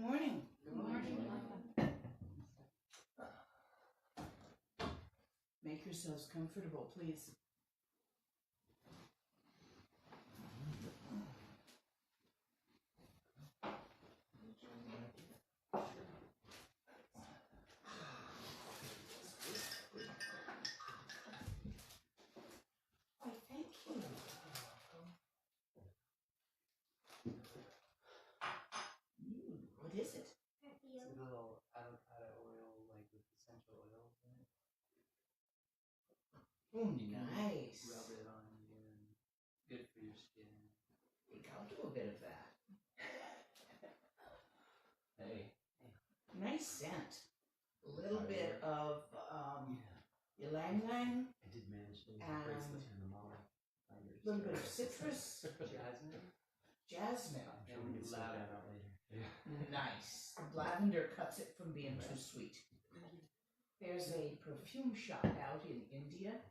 morning. Good morning. Make yourselves comfortable, please. Why, thank you. What is it? It's a little avocado oil, like with essential oils in it. Oh, You can nice. rub it on you and good for your skin. Think I'll do a bit of that. Hey. Nice scent. A little bit of ylang ylang. I did manage to And bracelets from the mall. A little bit of citrus. Jasmine? Jasmine. I'm sure we can sort that out later. Yeah. Nice. Lavender cuts it from being too sweet. There's a perfume shop out in India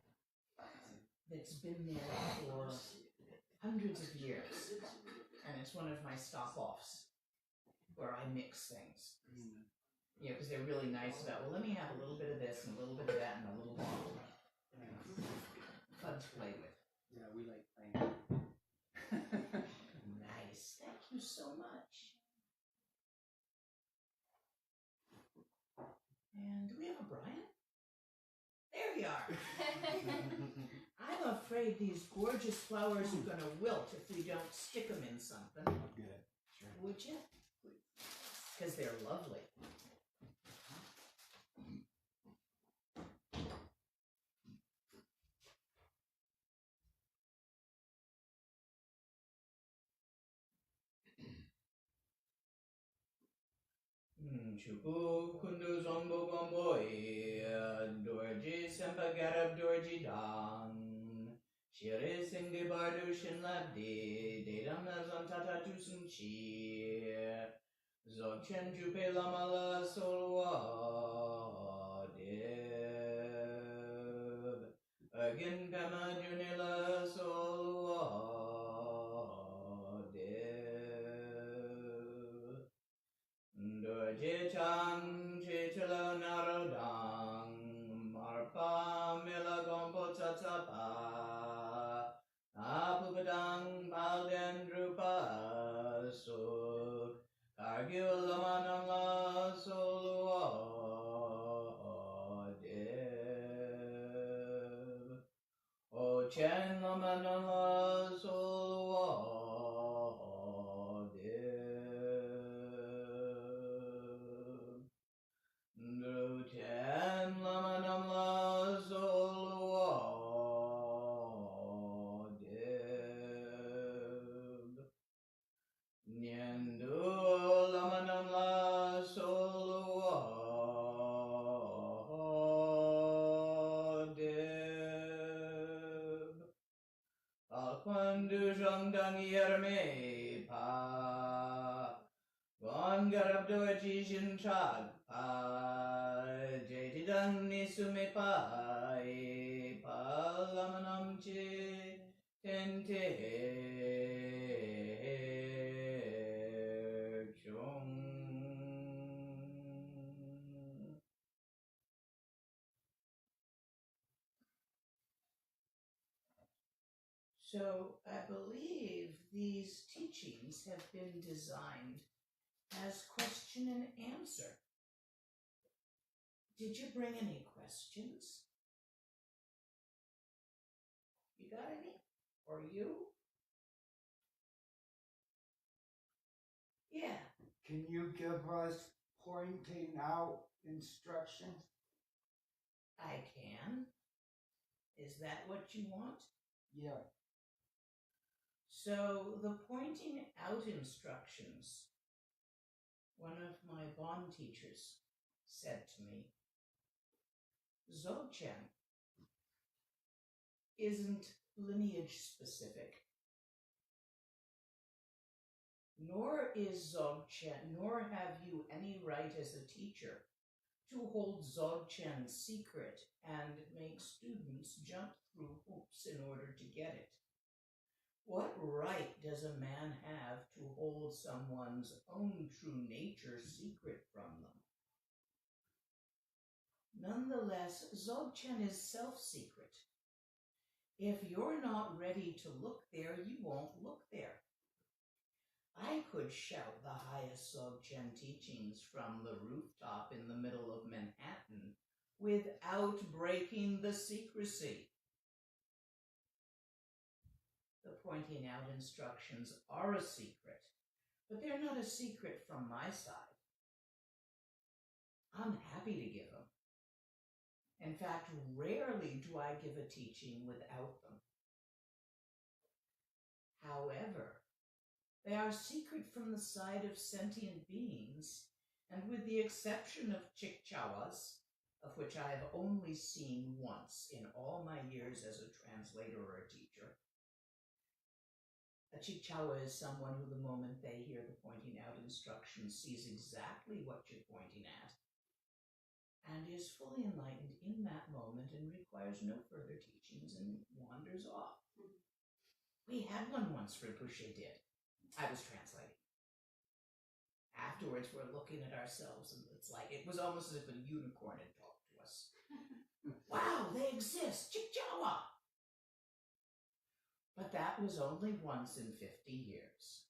that's been there for hundreds of years. And it's one of my stop-offs where I mix things. You know, because they're really nice about, well, let me have a little bit of this and a little bit of that and a little bottle. Fun to play with. Yeah, we like playing. Nice. Thank you so much. And do we have a Brian? There you are. I'm afraid these gorgeous flowers are going to wilt if we don't stick them in something. Good. Sure. Would you? Because they're lovely. Chupu kundu zombo gomboe, dorji sempagarab dorji dang. Shire singde bardu shin labdi, dedam nazam tata tusum chi. Zogchen jupe lamala solwa deb. Again pema junila solwa deb. Dorje chang chichila narodang, marpa mila gompo tatapa. Apupadang palden drupa suk. Kargil lamanam la solwa deb. O chen lamanam la solwa deb. Dru chen lamanam la solwa deb. Nyendu lamanam la solwa deb. Alquandu zhongdang yerme pa. Gongarab doji shinchag pa. Jetidang nisume pa. Pa lamanam che tente. So I believe these teachings have been designed as question and answer. Did you bring any questions? You got any? Or you? Yeah. Can you give us pointing out instructions? I can. Is that what you want? Yeah. So the pointing out instructions, one of my bond teachers said to me, Dzogchen isn't lineage specific, nor is Dzogchen, nor have you any right as a teacher to hold Dzogchen secret and make students jump through hoops in order to get it. What right does a man have to hold someone's own true nature secret from them? Nonetheless, Dzogchen is self-secret. If you're not ready to look there, you won't look there. I could shout the highest Dzogchen teachings from the rooftop in the middle of Manhattan without breaking the secrecy. The pointing out instructions are a secret, but they're not a secret from my side. I'm happy to give them. In fact, rarely do I give a teaching without them. However, they are secret from the side of sentient beings, and with the exception of Chikchawas, of which I have only seen once in all my years as a translator or a teacher. A Chikchawa is someone who, the moment they hear the pointing out instructions, sees exactly what you're pointing at, and is fully enlightened in that moment and requires no further teachings and wanders off. We had one once, Rinpoche did. I was translating. Afterwards, we're looking at ourselves, and it's like, it was almost as if a unicorn had talked to us. Wow, they exist, Chikchawa! But that was only once in 50 years.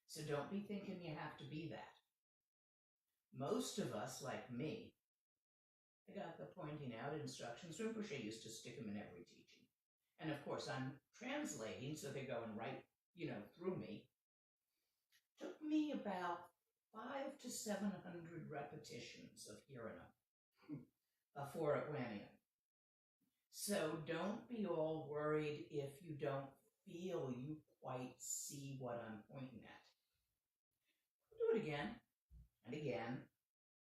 So don't be thinking you have to be that. Most of us, like me, I got the pointing out instructions. Rinpoche used to stick them in every teaching. And of course, I'm translating, so they're going right, through me. Took me about 500 to 700 repetitions of hearing them before it went in. So don't be all worried if you don't feel you quite see what I'm pointing at. Do it again, and again,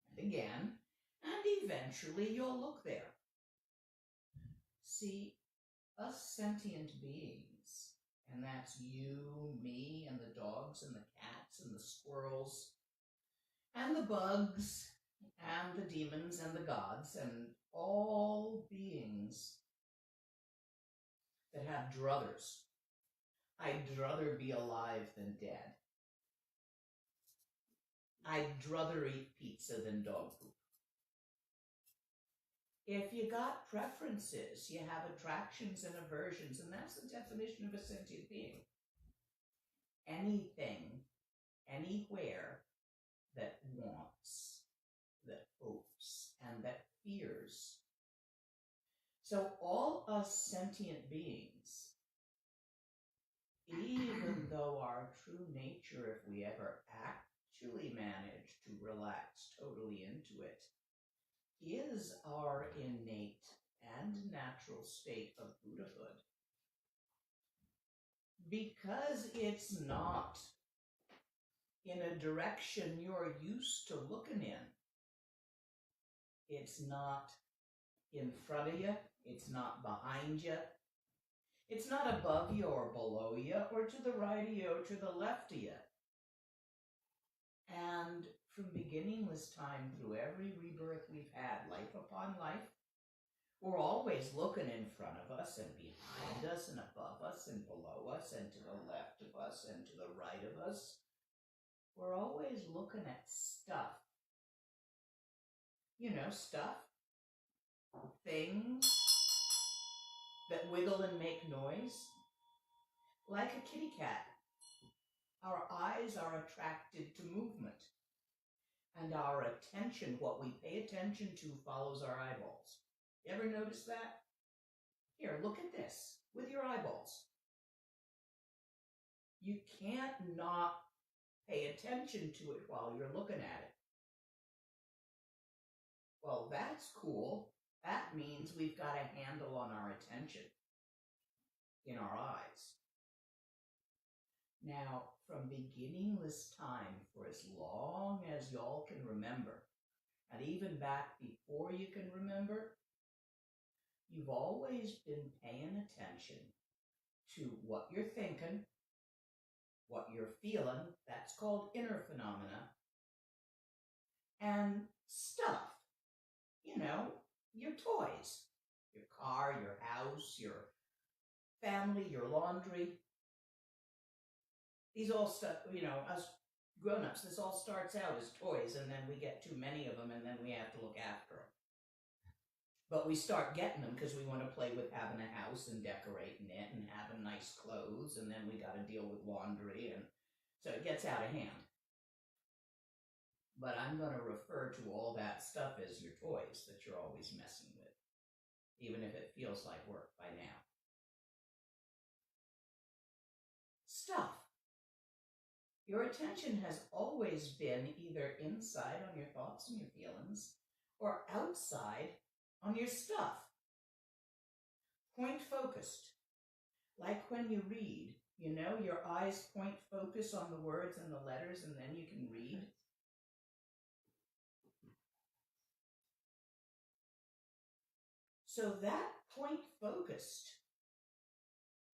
and again, and eventually you'll look there. See, us sentient beings, and that's you, me, and the dogs, and the cats, and the squirrels, and the bugs, and the demons, and the gods, and all beings that have druthers. I'd druther be alive than dead. I'd druther eat pizza than dog poop. If you got preferences, you have attractions and aversions, and that's the definition of a sentient being. Anything, anywhere, that wants, that hopes, and that fears. So all us sentient beings, even though our true nature, if we ever actually manage to relax totally into it, is our innate and natural state of Buddhahood. Because it's not in a direction you're used to looking in. It's not in front of you. It's not behind you. It's not above you or below you, or to the right of you or to the left of you. And from beginningless time through every rebirth we've had, life upon life, we're always looking in front of us and behind us and above us and below us and to the left of us and to the right of us. We're always looking at stuff. Stuff, things that wiggle and make noise, like a kitty cat. Our eyes are attracted to movement, and our attention, what we pay attention to, follows our eyeballs. You ever notice that? Here, look at this with your eyeballs. You can't not pay attention to it while you're looking at it. Well, that's cool. That means we've got a handle on our attention in our eyes. Now, from beginningless time, for as long as y'all can remember, and even back before you can remember, you've always been paying attention to what you're thinking, what you're feeling, that's called inner phenomena, and stuff, your toys, your car, your house, your family, your laundry, These all stuff, us grown-ups, this all starts out as toys, and then we get too many of them, and then we have to look after them. But we start getting them because we want to play with having a house and decorating it and having nice clothes, and then we got to deal with laundry, and so it gets out of hand. But I'm going to refer to all that stuff as your toys that you're always messing with, even if it feels like work by now. Stuff. Your attention has always been either inside on your thoughts and your feelings or outside on your stuff. Point focused. Like when you read, your eyes point focus on the words and the letters, and then you can read. So that point focused,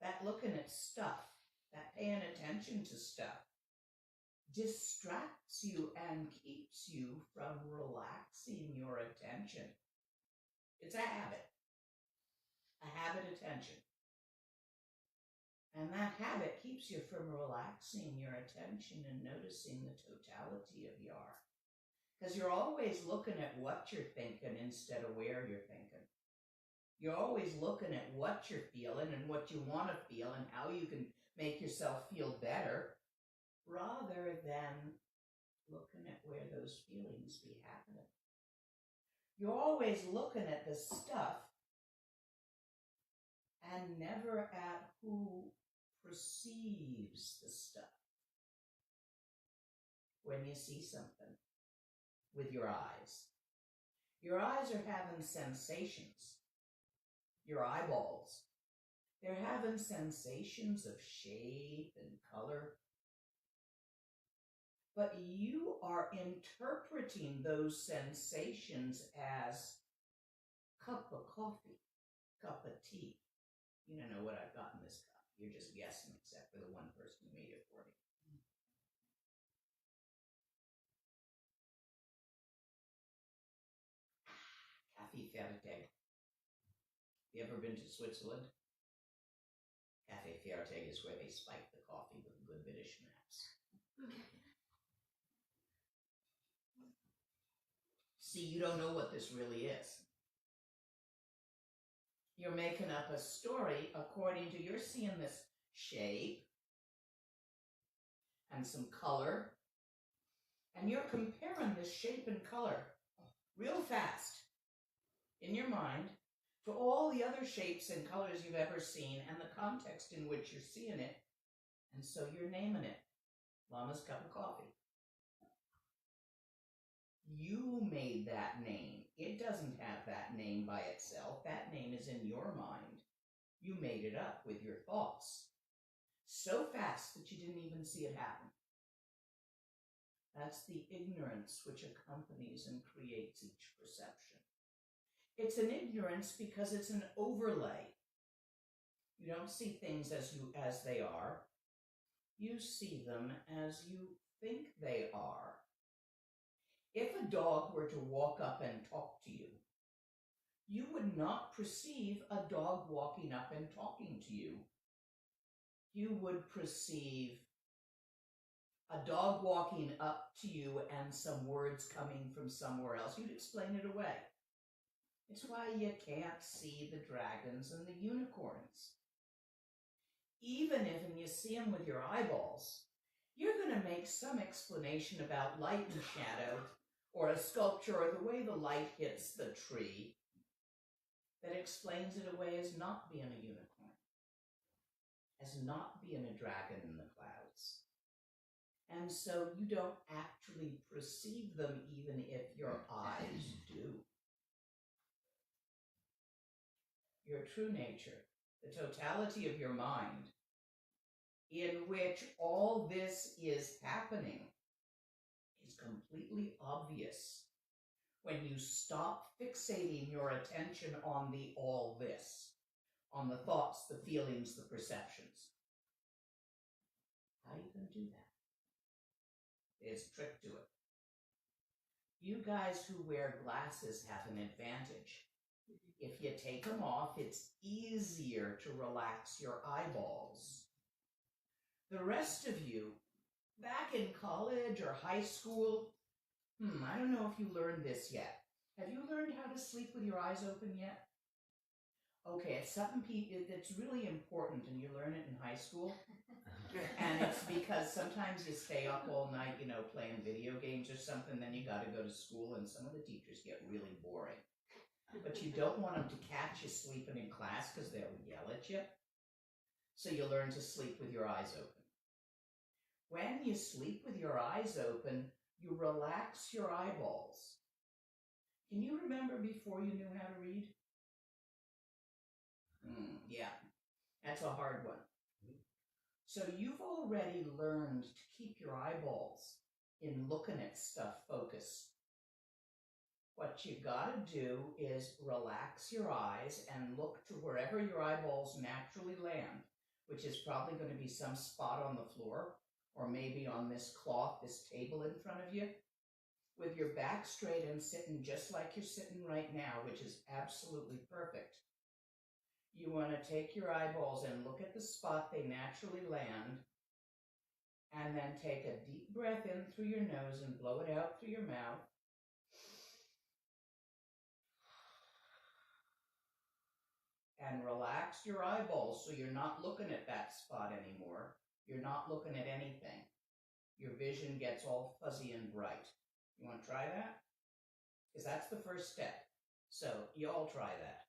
that looking at stuff, that paying attention to stuff, distracts you and keeps you from relaxing your attention. It's a habit attention. And that habit keeps you from relaxing your attention and noticing the totality of you are. Because you're always looking at what you're thinking instead of where you're thinking. You're always looking at what you're feeling and what you want to feel and how you can make yourself feel better, rather than looking at where those feelings be happening. You're always looking at the stuff and never at who perceives the stuff. When you see something with your eyes are having sensations. Your eyeballs, they're having sensations of shape and color. But you are interpreting those sensations as cup of coffee, cup of tea. You don't know what I've got in this cup. You're just guessing, except for the one person who made it for me. Cafe Fertig. You ever been to Switzerland? Cafe Fertig is where they spike the coffee with a good bit of schnapps. See, you don't know what this really is. You're making up a story according to, you're seeing this shape and some color, and you're comparing this shape and color real fast in your mind to all the other shapes and colors you've ever seen and the context in which you're seeing it, and so you're naming it Lama's Cup of Coffee. You made that name. It doesn't have that name by itself. That name is in your mind. You made it up with your thoughts so fast that you didn't even see it happen. That's the ignorance which accompanies and creates each perception. It's an ignorance because it's an overlay. You don't see things as they are. You see them as you think they are. If a dog were to walk up and talk to you, you would not perceive a dog walking up and talking to you. You would perceive a dog walking up to you and some words coming from somewhere else. You'd explain it away. It's why you can't see the dragons and the unicorns. Even if you see them with your eyeballs, you're going to make some explanation about light and shadow, or a sculpture, or the way the light hits the tree, that explains it away as not being a unicorn, as not being a dragon in the clouds. And so you don't actually perceive them even if your eyes do. Your true nature, the totality of your mind, in which all this is happening, is completely obvious when you stop fixating your attention on the all this, on the thoughts, the feelings, the perceptions. How are you going to do that? There's a trick to it. You guys who wear glasses have an advantage. If you take them off, it's easier to relax your eyeballs. The rest of you, back in college or high school, I don't know if you learned this yet. Have you learned how to sleep with your eyes open yet? Okay, it's something that's really important, and you learn it in high school. And it's because sometimes you stay up all night, playing video games or something, then you got to go to school, and some of the teachers get really boring. But you don't want them to catch you sleeping in class because they'll yell at you. So you learn to sleep with your eyes open. When you sleep with your eyes open, you relax your eyeballs. Can you remember before you knew how to read? Yeah, that's a hard one. So you've already learned to keep your eyeballs in looking at stuff focused. What you gotta do is relax your eyes and look to wherever your eyeballs naturally land, which is probably going to be some spot on the floor, or maybe on this cloth, this table in front of you, with your back straight and sitting just like you're sitting right now, which is absolutely perfect. You want to take your eyeballs and look at the spot they naturally land, and then take a deep breath in through your nose and blow it out through your mouth. And relax your eyeballs so you're not looking at that spot anymore. You're not looking at anything. Your vision gets all fuzzy and bright. You want to try that? Because that's the first step. So you all try that.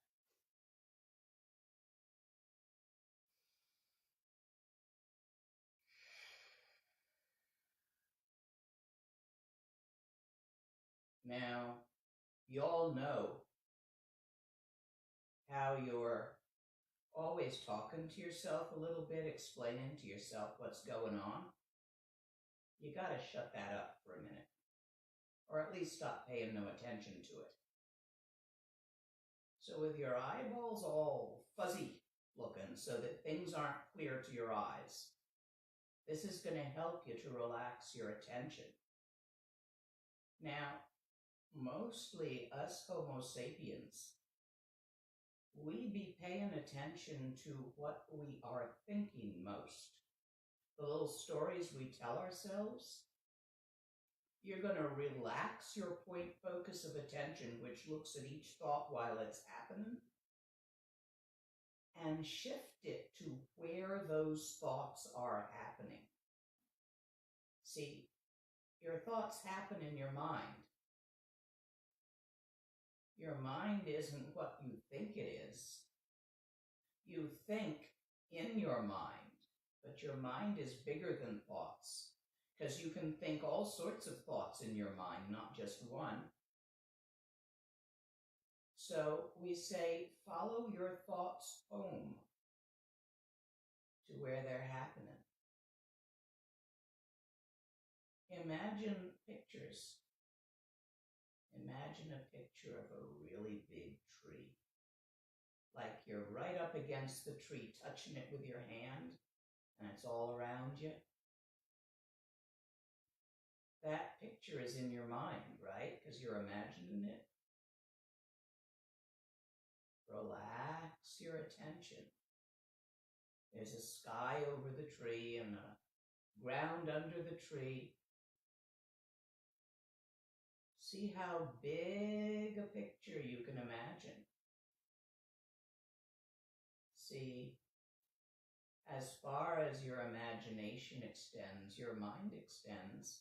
Now, you all know how you're always talking to yourself a little bit, explaining to yourself what's going on. You got to shut that up for a minute, or at least stop paying no attention to it. So with your eyeballs all fuzzy looking so that things aren't clear to your eyes, this is going to help you to relax your attention. Now, mostly us Homo sapiens, we be paying attention to what we are thinking most. The little stories we tell ourselves. You're going to relax your point focus of attention, which looks at each thought while it's happening, and shift it to where those thoughts are happening. See, your thoughts happen in your mind. Your mind isn't what you think it is. You think in your mind, but your mind is bigger than thoughts, because you can think all sorts of thoughts in your mind, not just one. So we say, follow your thoughts home to where they're happening. Imagine pictures. Imagine a picture of a really big tree. Like you're right up against the tree, touching it with your hand, and it's all around you. That picture is in your mind, right? Because you're imagining it. Relax your attention. There's a sky over the tree and a ground under the tree. See how big a picture you can imagine. See, as far as your imagination extends, your mind extends,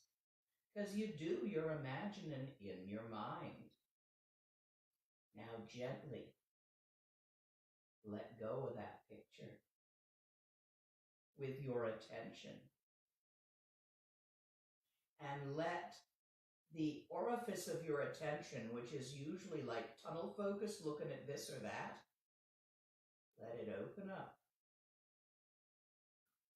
because you do your imagining in your mind. Now gently let go of that picture with your attention, and let the orifice of your attention, which is usually like tunnel focus, looking at this or that, let it open up.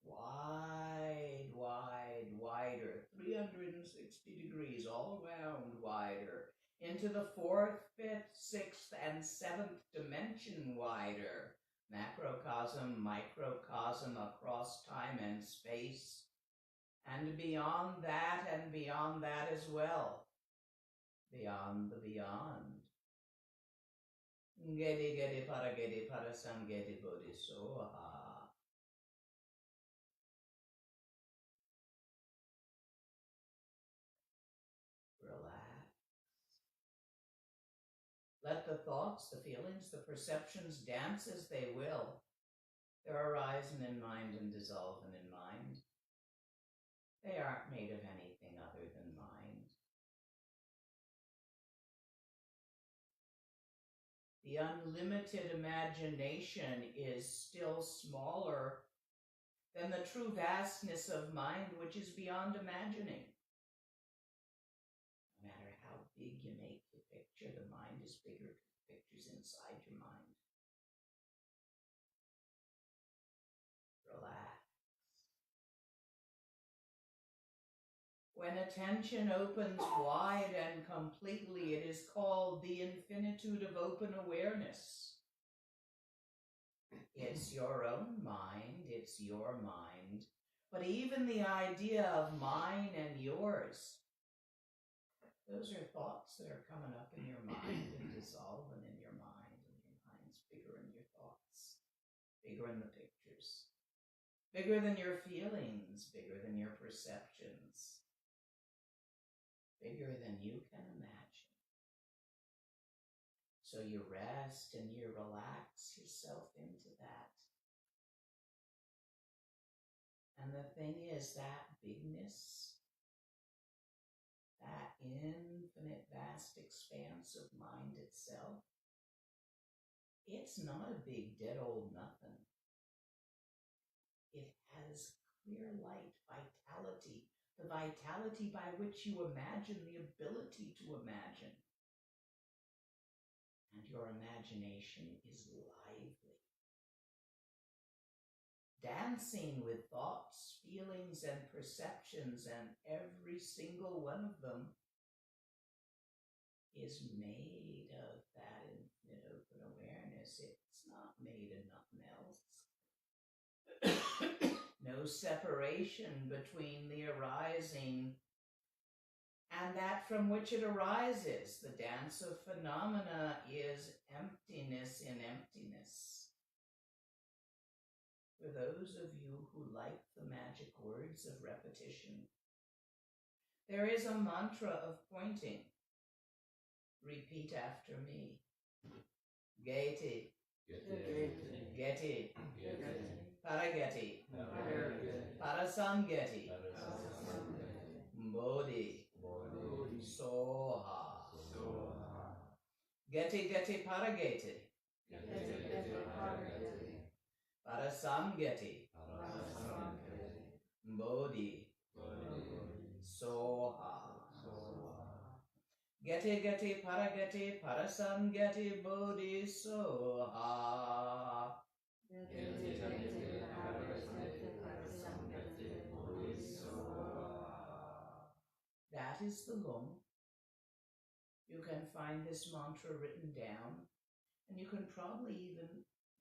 Wide, wide, wider, 360 degrees all around, wider, into the 4th, 5th, 6th, and 7th dimension, wider, macrocosm, microcosm, across time and space, and beyond that as well, beyond the beyond. Gedi gedi para sam gedi bodhi soha. Let the thoughts, the feelings, the perceptions dance as they will. They're arising in mind and dissolving in mind. They aren't made of anything other than mind. The unlimited imagination is still smaller than the true vastness of mind, which is beyond imagining. No matter how big you make the picture, the mind is bigger because the picture's inside your mind. Relax. When attention opens wide and completely, it is called the infinitude of open awareness. It's your own mind, it's your mind, but even the idea of mine and yours, those are thoughts that are coming up in your mind and dissolving in your mind, and your mind's bigger than your thoughts, bigger than the pictures, bigger than your feelings, bigger than your perceptions, bigger than you can imagine. So you rest and you relax yourself into that. And the thing is, that bigness, that infinite vast expanse of mind itself, it's not a big dead old nothing. It has clear light, vitality, the vitality by which you imagine, the ability to imagine. And your imagination is lively, dancing with thoughts, feelings, and perceptions, and every single one of them is made of that infinite open awareness. It's not made of nothing else. No separation between the arising and that from which it arises. The dance of phenomena is emptiness in emptiness. For those of you who like the magic words of repetition, there is a mantra of pointing. Repeat after me. Geti, Geti, Parageti, Parasangeti, Bodhi, Soha, Geti Geti Parageti, Parasangeti, Bodhi, Soha. Geti Geti Parageti, Parasangeti, Bodhi, Soha. That is the lung. You can find this mantra written down, and you can probably even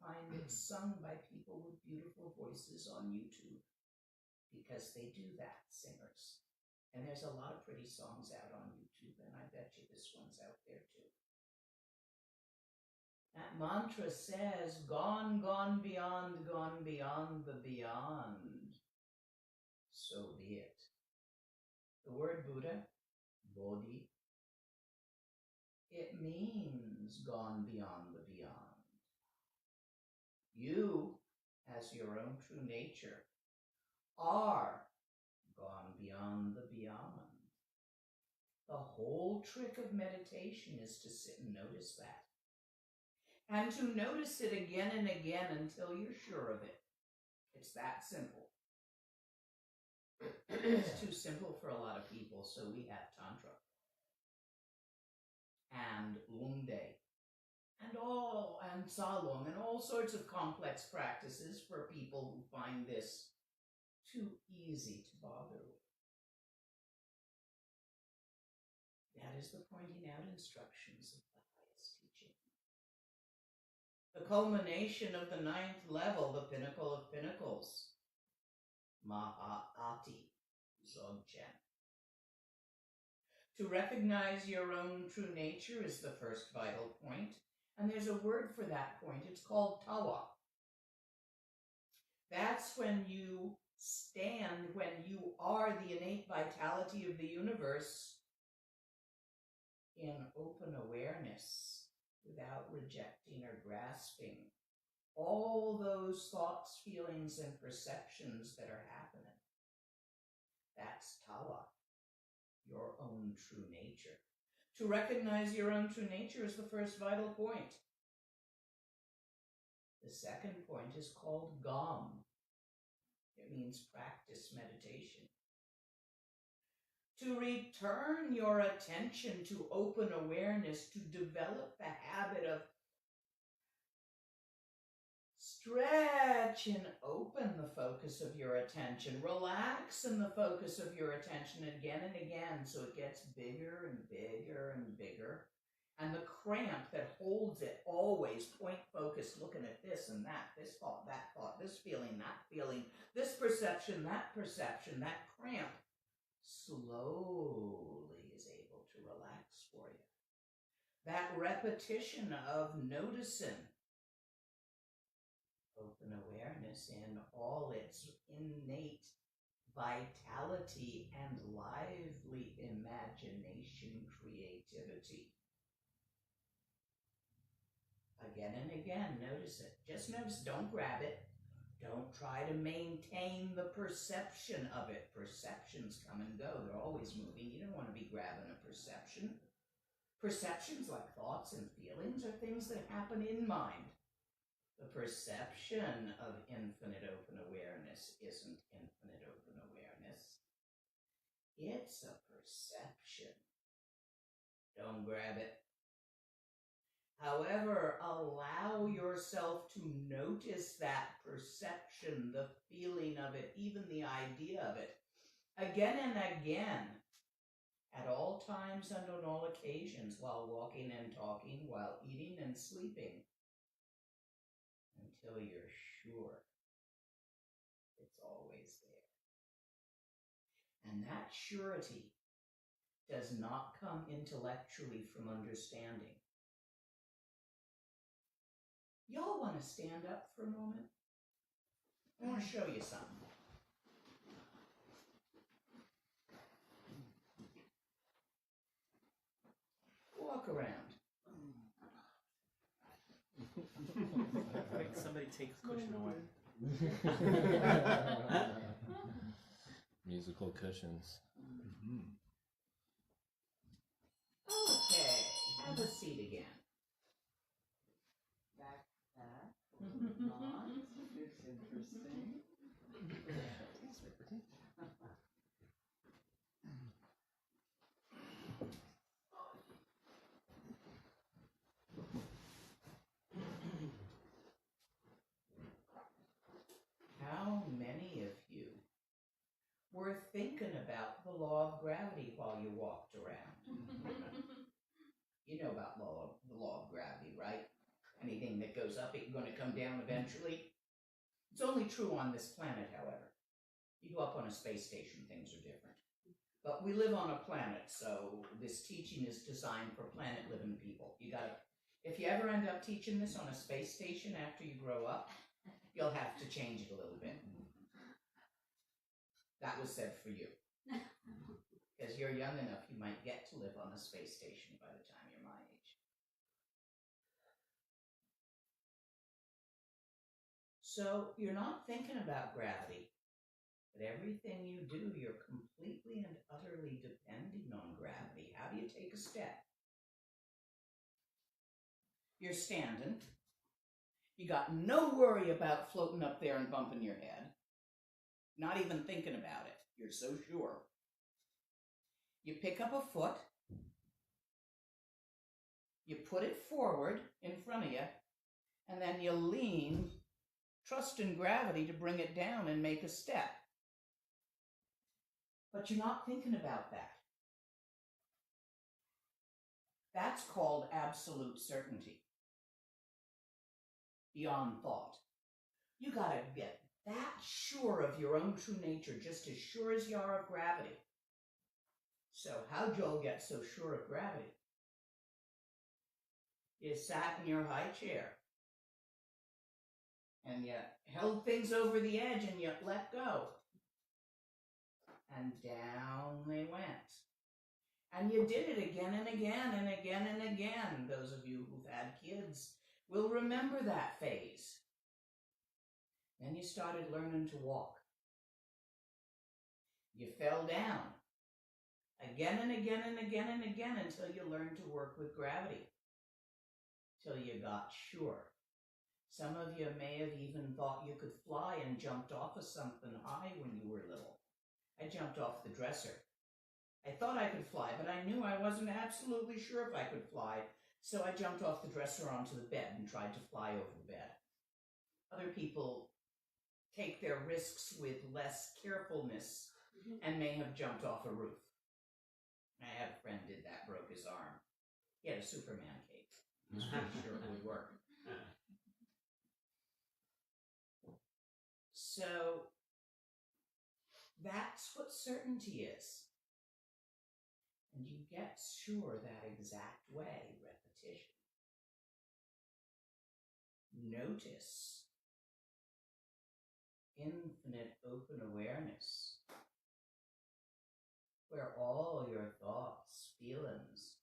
find it sung by people with beautiful voices on YouTube, because they do that, singers. And there's a lot of pretty songs out on YouTube, and I bet you this one's out there too. That mantra says, gone, gone beyond the beyond. So be it. The word Buddha, Bodhi, it means gone beyond the beyond. You, as your own true nature, are gone beyond the beyond. The whole trick of meditation is to sit and notice that. And to notice it again and again until you're sure of it. It's that simple. It's too simple for a lot of people, so we have Tantra and Lungde and Salung and all sorts of complex practices for people who find this too easy to bother with. That is the pointing out instructions of the highest teaching. The culmination of the 9th level, the pinnacle of pinnacles, Ati-Yoga. To recognize your own true nature is the first vital point, and there's a word for that point. It's called tawa. That's when you stand, when you are the innate vitality of the universe in open awareness, without rejecting or grasping all those thoughts, feelings, and perceptions that are happening. That's tawa, your own true nature. To recognize your own true nature is the first vital point. The second point is called gam. It means practice meditation. To return your attention to open awareness, to develop the habit of stretch and open the focus of your attention. Relax in the focus of your attention again and again so it gets bigger and bigger and bigger. And the cramp that holds it always, point focus, looking at this and that, this thought, this feeling, this perception, that cramp, slowly is able to relax for you. That repetition of noticing open awareness in all its innate vitality and lively imagination, creativity. Again and again, notice it. Just notice, don't grab it. Don't try to maintain the perception of it. Perceptions come and go. They're always moving. You don't want to be grabbing a perception. Perceptions, like thoughts and feelings, are things that happen in mind. The perception of infinite open awareness isn't infinite open awareness. It's a perception. Don't grab it. However, allow yourself to notice that perception, the feeling of it, even the idea of it, again and again, at all times and on all occasions, while walking and talking, while eating and sleeping, until you're sure it's always there. And that surety does not come intellectually from understanding. Y'all want to stand up for a moment? I want to show you something. Walk around. Quick, somebody take the cushion away. Musical cushions. Okay, have a seat again. Back, not. It's interesting. How many of you were thinking about the law of gravity while you walked around? You know about the law of gravity, right? Anything that goes up, it's going to come down eventually. It's only true on this planet, however. You go up on a space station, things are different. But we live on a planet, so this teaching is designed for planet-living people. If you ever end up teaching this on a space station after you grow up, you'll have to change it a little bit. That was said for you. Because you're young enough, you might get to live on a space station by the time you're my age. So you're not thinking about gravity, but everything you do, you're completely and utterly depending on gravity. How do you take a step? You're standing. You got no worry about floating up there and bumping your head. Not even thinking about it. You're so sure. You pick up a foot. You put it forward in front of you, and then you lean, trusting gravity to bring it down and make a step. But you're not thinking about that. That's called absolute certainty. Beyond thought. You gotta get that sure of your own true nature, just as sure as you are of gravity. So how'd y'all get so sure of gravity? You sat in your high chair and you held things over the edge and you let go. And down they went. And you did it again and again and again and again. Those of you who've had kids will remember that phase. Then you started learning to walk. You fell down again and again and again and again until you learned to work with gravity, till you got sure. Some of you may have even thought you could fly and jumped off of something high when you were little. I jumped off the dresser. I thought I could fly, but I knew I wasn't absolutely sure if I could fly, so I jumped off the dresser onto the bed and tried to fly over the bed. Other people take their risks with less carefulness and may have jumped off a roof. I had a friend did that, broke his arm. He had a Superman cape. He was pretty sure it would work. So that's what certainty is. And you get sure that exact way, repetition. Notice infinite open awareness, where all your thoughts, feelings,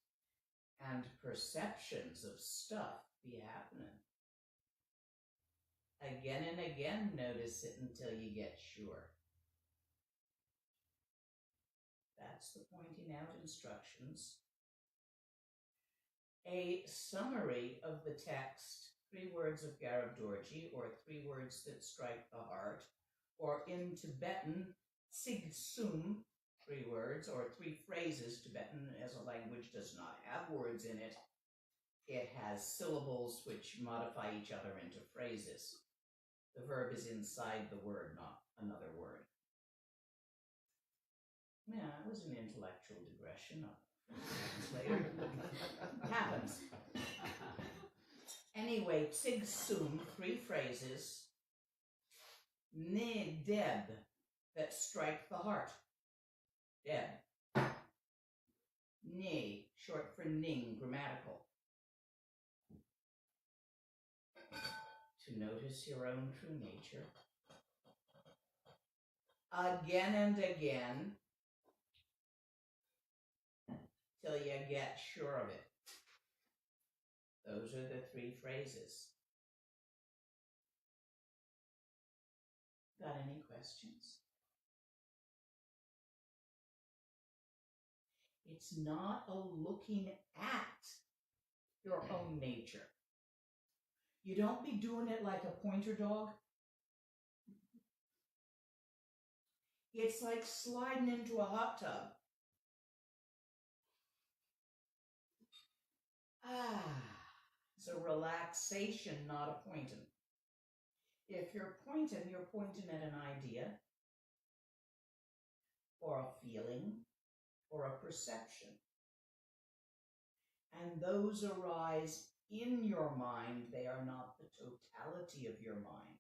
and perceptions of stuff be happening. Again and again, notice it until you get sure. That's the pointing out instructions. A summary of the text, 3 words of Garabdorji, or 3 words that strike the heart, or in Tibetan, Sig Sum, 3 words, or 3 phrases. Tibetan as a language does not have words in it. It has syllables which modify each other into phrases. The verb is inside the word, not another word. Yeah, it was an intellectual digression. Later. It happens. Anyway, Sig Sum, 3 phrases. Ne deb, that strike the heart. Deb. Ne, short for ning, grammatical. To notice your own true nature. Again and again, till you get sure of it. Those are the 3 phrases. Got any questions? It's not a looking at your own nature. You don't be doing it like a pointer dog. It's like sliding into a hot tub. It's a relaxation, not a pointing. If you're pointing at an idea, or a feeling, or a perception. And those arise in your mind. They are not the totality of your mind.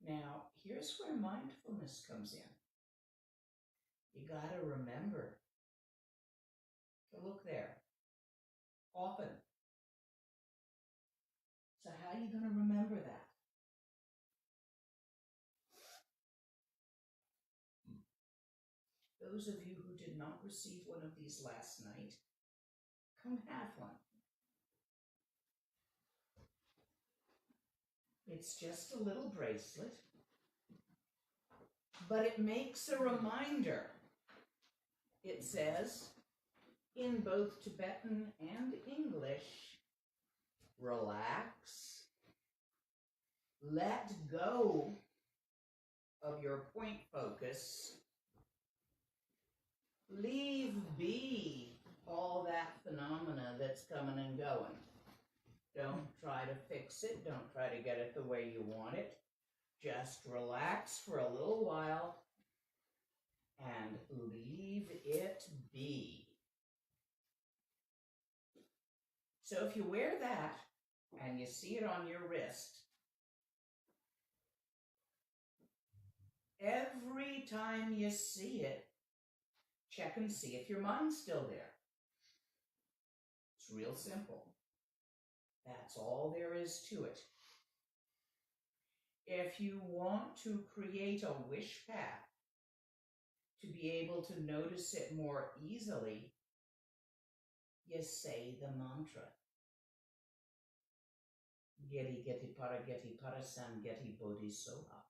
Now, here's where mindfulness comes in. You got to remember to look there often. So how are you going to remember that? Those of you who did not receive one of these last night, come have one. It's just a little bracelet, but it makes a reminder. It says, in both Tibetan and English, relax, let go of your point focus, leave be all that phenomena that's coming and going. Don't try to fix it. Don't try to get it the way you want it. Just relax for a little while and leave it be. So if you wear that and you see it on your wrist, every time you see it, check and see if your mind's still there. It's real simple. That's all there is to it. If you want to create a wish path To be able to notice it more easily, you say the mantra. Geti geti para sam geti bodhi soha.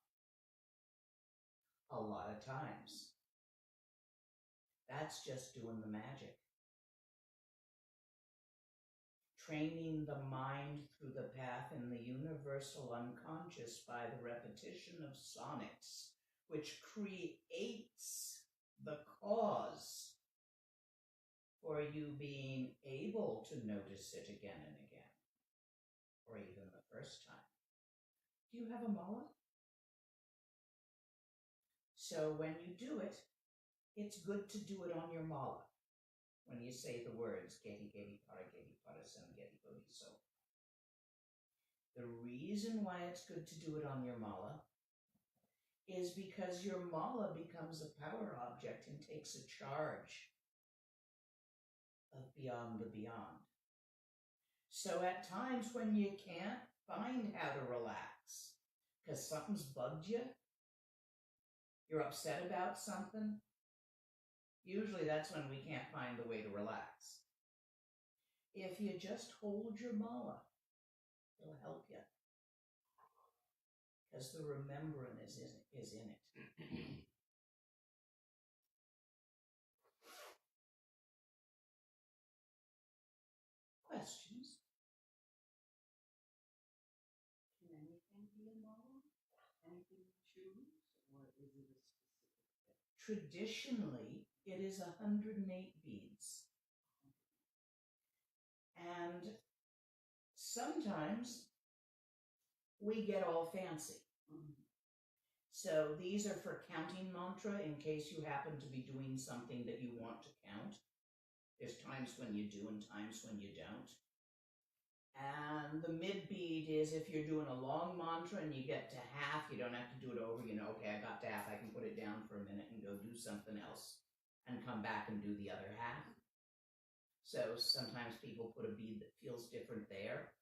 A lot of times. That's just doing the magic. Training the mind through the path in the universal unconscious by the repetition of sonics, which creates the cause for you being able to notice it again and again, or even the first time. Do you have a mala? So when you do it, it's good to do it on your mala. When you say the words, geti geti para sam geti bodhi so. The reason why it's good to do it on your mala is because your mala becomes a power object and takes a charge of beyond the beyond. So at times when you can't find how to relax, because something's bugged you, you're upset about something, usually that's when we can't find the way to relax. If you just hold your mala, it'll help you. Because the remembrance is in it. Questions? Can anything be a mala? Anything you choose? Or is it a specific thing? Traditionally, it is 108 beads. And sometimes we get all fancy. So these are for counting mantra in case you happen to be doing something that you want to count. There's times when you do and times when you don't. And the mid bead is if you're doing a long mantra and you get to half, you don't have to do it over. You know, okay, I got to half, I can put it down for a minute and go do something else and come back and do the other half. So sometimes people put a bead that feels different there.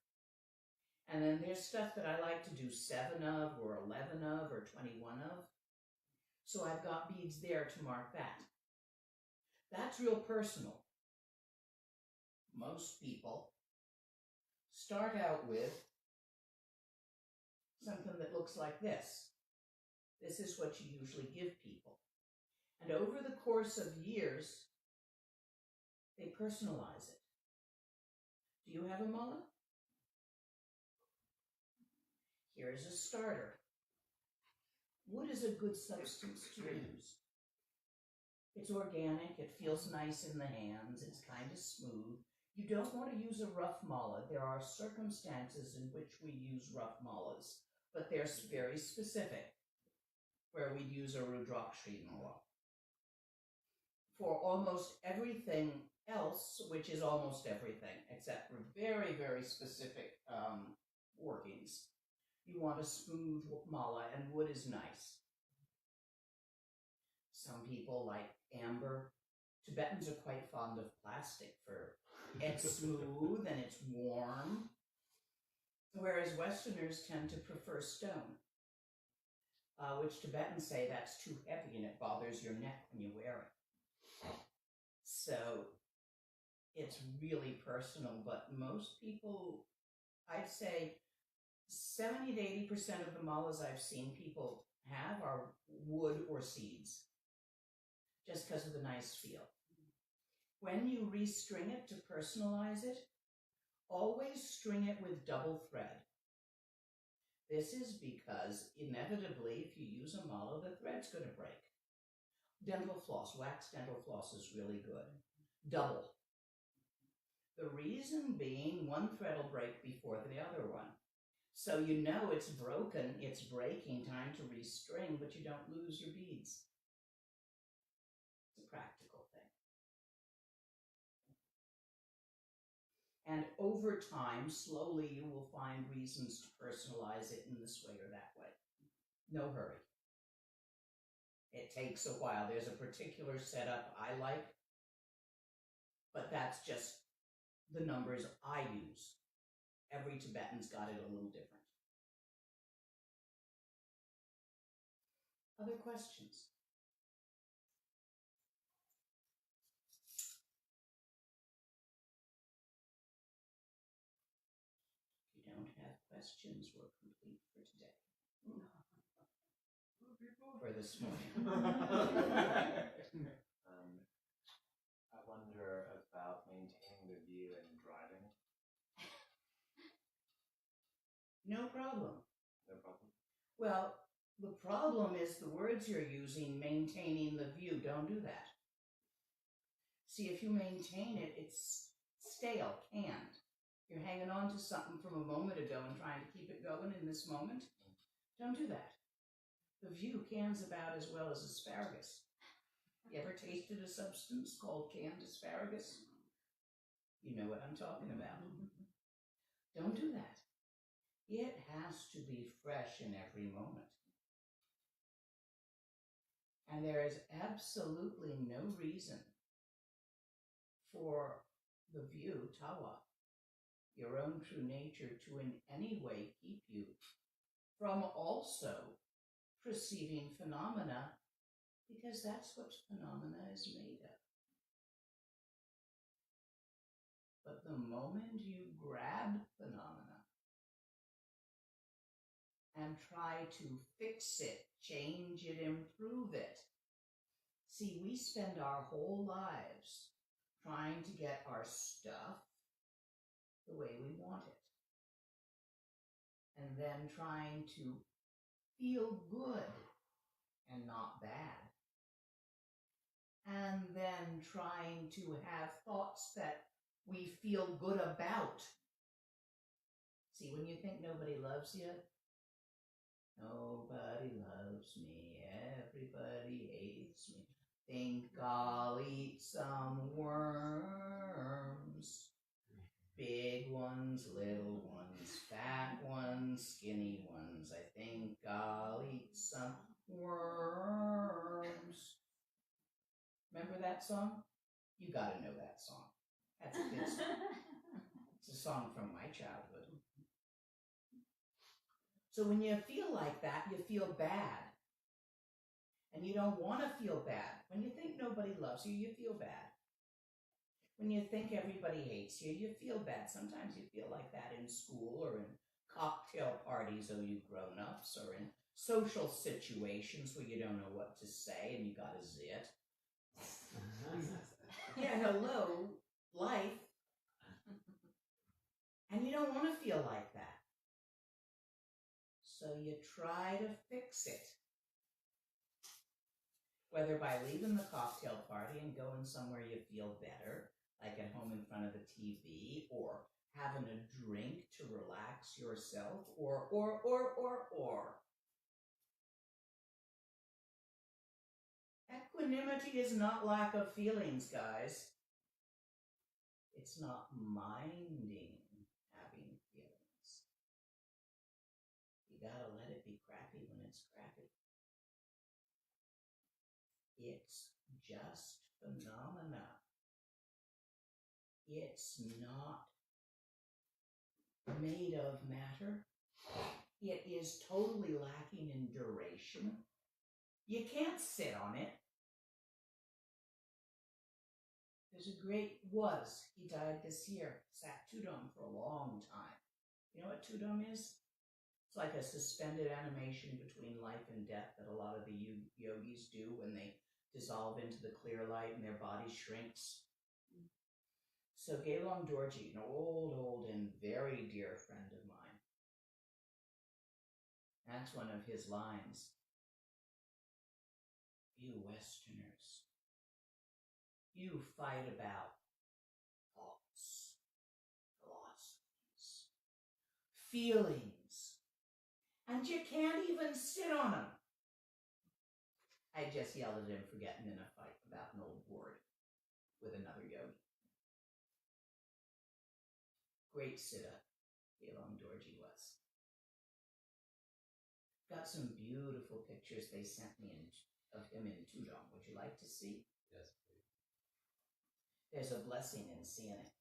And then there's stuff that I like to do 7 of or 11 of or 21 of. So I've got beads there to mark that. That's real personal. Most people start out with something that looks like this. This is what you usually give people. And over the course of years, they personalize it. Do you have a mala? Here's a starter. Wood is a good substance to use. It's organic, it feels nice in the hands, it's kind of smooth. You don't want to use a rough mala. There are circumstances in which we use rough malas, but they're very specific, where we use a Rudrakshi mala. For almost everything else, which is almost everything, except for very, very specific workings, you want a smooth mala, and wood is nice. Some people like amber. Tibetans are quite fond of plastic for it's smooth and it's warm, whereas Westerners tend to prefer stone, which Tibetans say that's too heavy and it bothers your neck when you wear it. So it's really personal, but most people, I'd say 70 to 80% of the malas I've seen people have are wood or seeds, just because of the nice feel. When you restring it to personalize it, always string it with double thread. This is because inevitably, if you use a mala, the thread's going to break. Dental floss, wax dental floss is really good. Double. The reason being, one thread will break before the other one. So you know it's broken, it's breaking, time to restring, but you don't lose your beads. It's a practical thing. And over time, slowly, you will find reasons to personalize it in this way or that way. No hurry. It takes a while. There's a particular setup I like, but that's just the numbers I use. Every Tibetan's got it a little different. Other questions? questions were complete for today. For this morning. I wonder about maintaining the view and driving. No problem. No problem. Well, the problem is the words you're using, maintaining the view. Don't do that. See, if you maintain it, it's stale, canned. You're hanging on to something from a moment ago and trying to keep it going in this moment. Don't do that. The view cans about as well as asparagus. You ever tasted a substance called canned asparagus? You know what I'm talking about. Don't do that. It has to be fresh in every moment. And there is absolutely no reason for the view, tawa, your own true nature, to in any way keep you from also perceiving phenomena, because that's what phenomena is made of. But the moment you grab phenomena and try to fix it, change it, improve it. See, we spend our whole lives trying to get our stuff the way we want it. And then trying to feel good and not bad. And then trying to have thoughts that we feel good about. See, when you think nobody loves you, nobody loves me, everybody hates me. Think I'll eat some worms. Big ones, little ones, fat ones, skinny ones. I think I'll eat some worms. Remember that song? You gotta know that song. That's a good song. It's a song from my childhood. So when you feel like that, you feel bad. And you don't want to feel bad. When you think nobody loves you, you feel bad. When you think everybody hates you, you feel bad. Sometimes you feel like that in school or in cocktail parties, oh, you grown-ups, or in social situations where you don't know what to say and you got a zit. Yeah, hello, life. And you don't want to feel like that. So you try to fix it. Whether by leaving the cocktail party and going somewhere you feel better, like at home in front of the TV, or having a drink to relax yourself, or. Equanimity is not lack of feelings, guys. It's not minding having feelings. You gotta let it be crappy when it's crappy. It's just phenomena. It's not made of matter. It is totally lacking in duration. You can't sit on it. There's a great, he died this year, sat Tudum for a long time. You know what Tudum is? It's like a suspended animation between life and death that a lot of the yogis do when they dissolve into the clear light and their body shrinks. So Gelong Dorji, an old and very dear friend of mine, that's one of his lines. You Westerners, you fight about thoughts, philosophies, feelings, and you can't even sit on them. I just yelled at him for getting in a fight about an old board with another yogi. Great siddha, Gelong Dorji was. Got some beautiful pictures they sent me of him in Tudong. Would you like to see? Yes, please. There's a blessing in seeing it.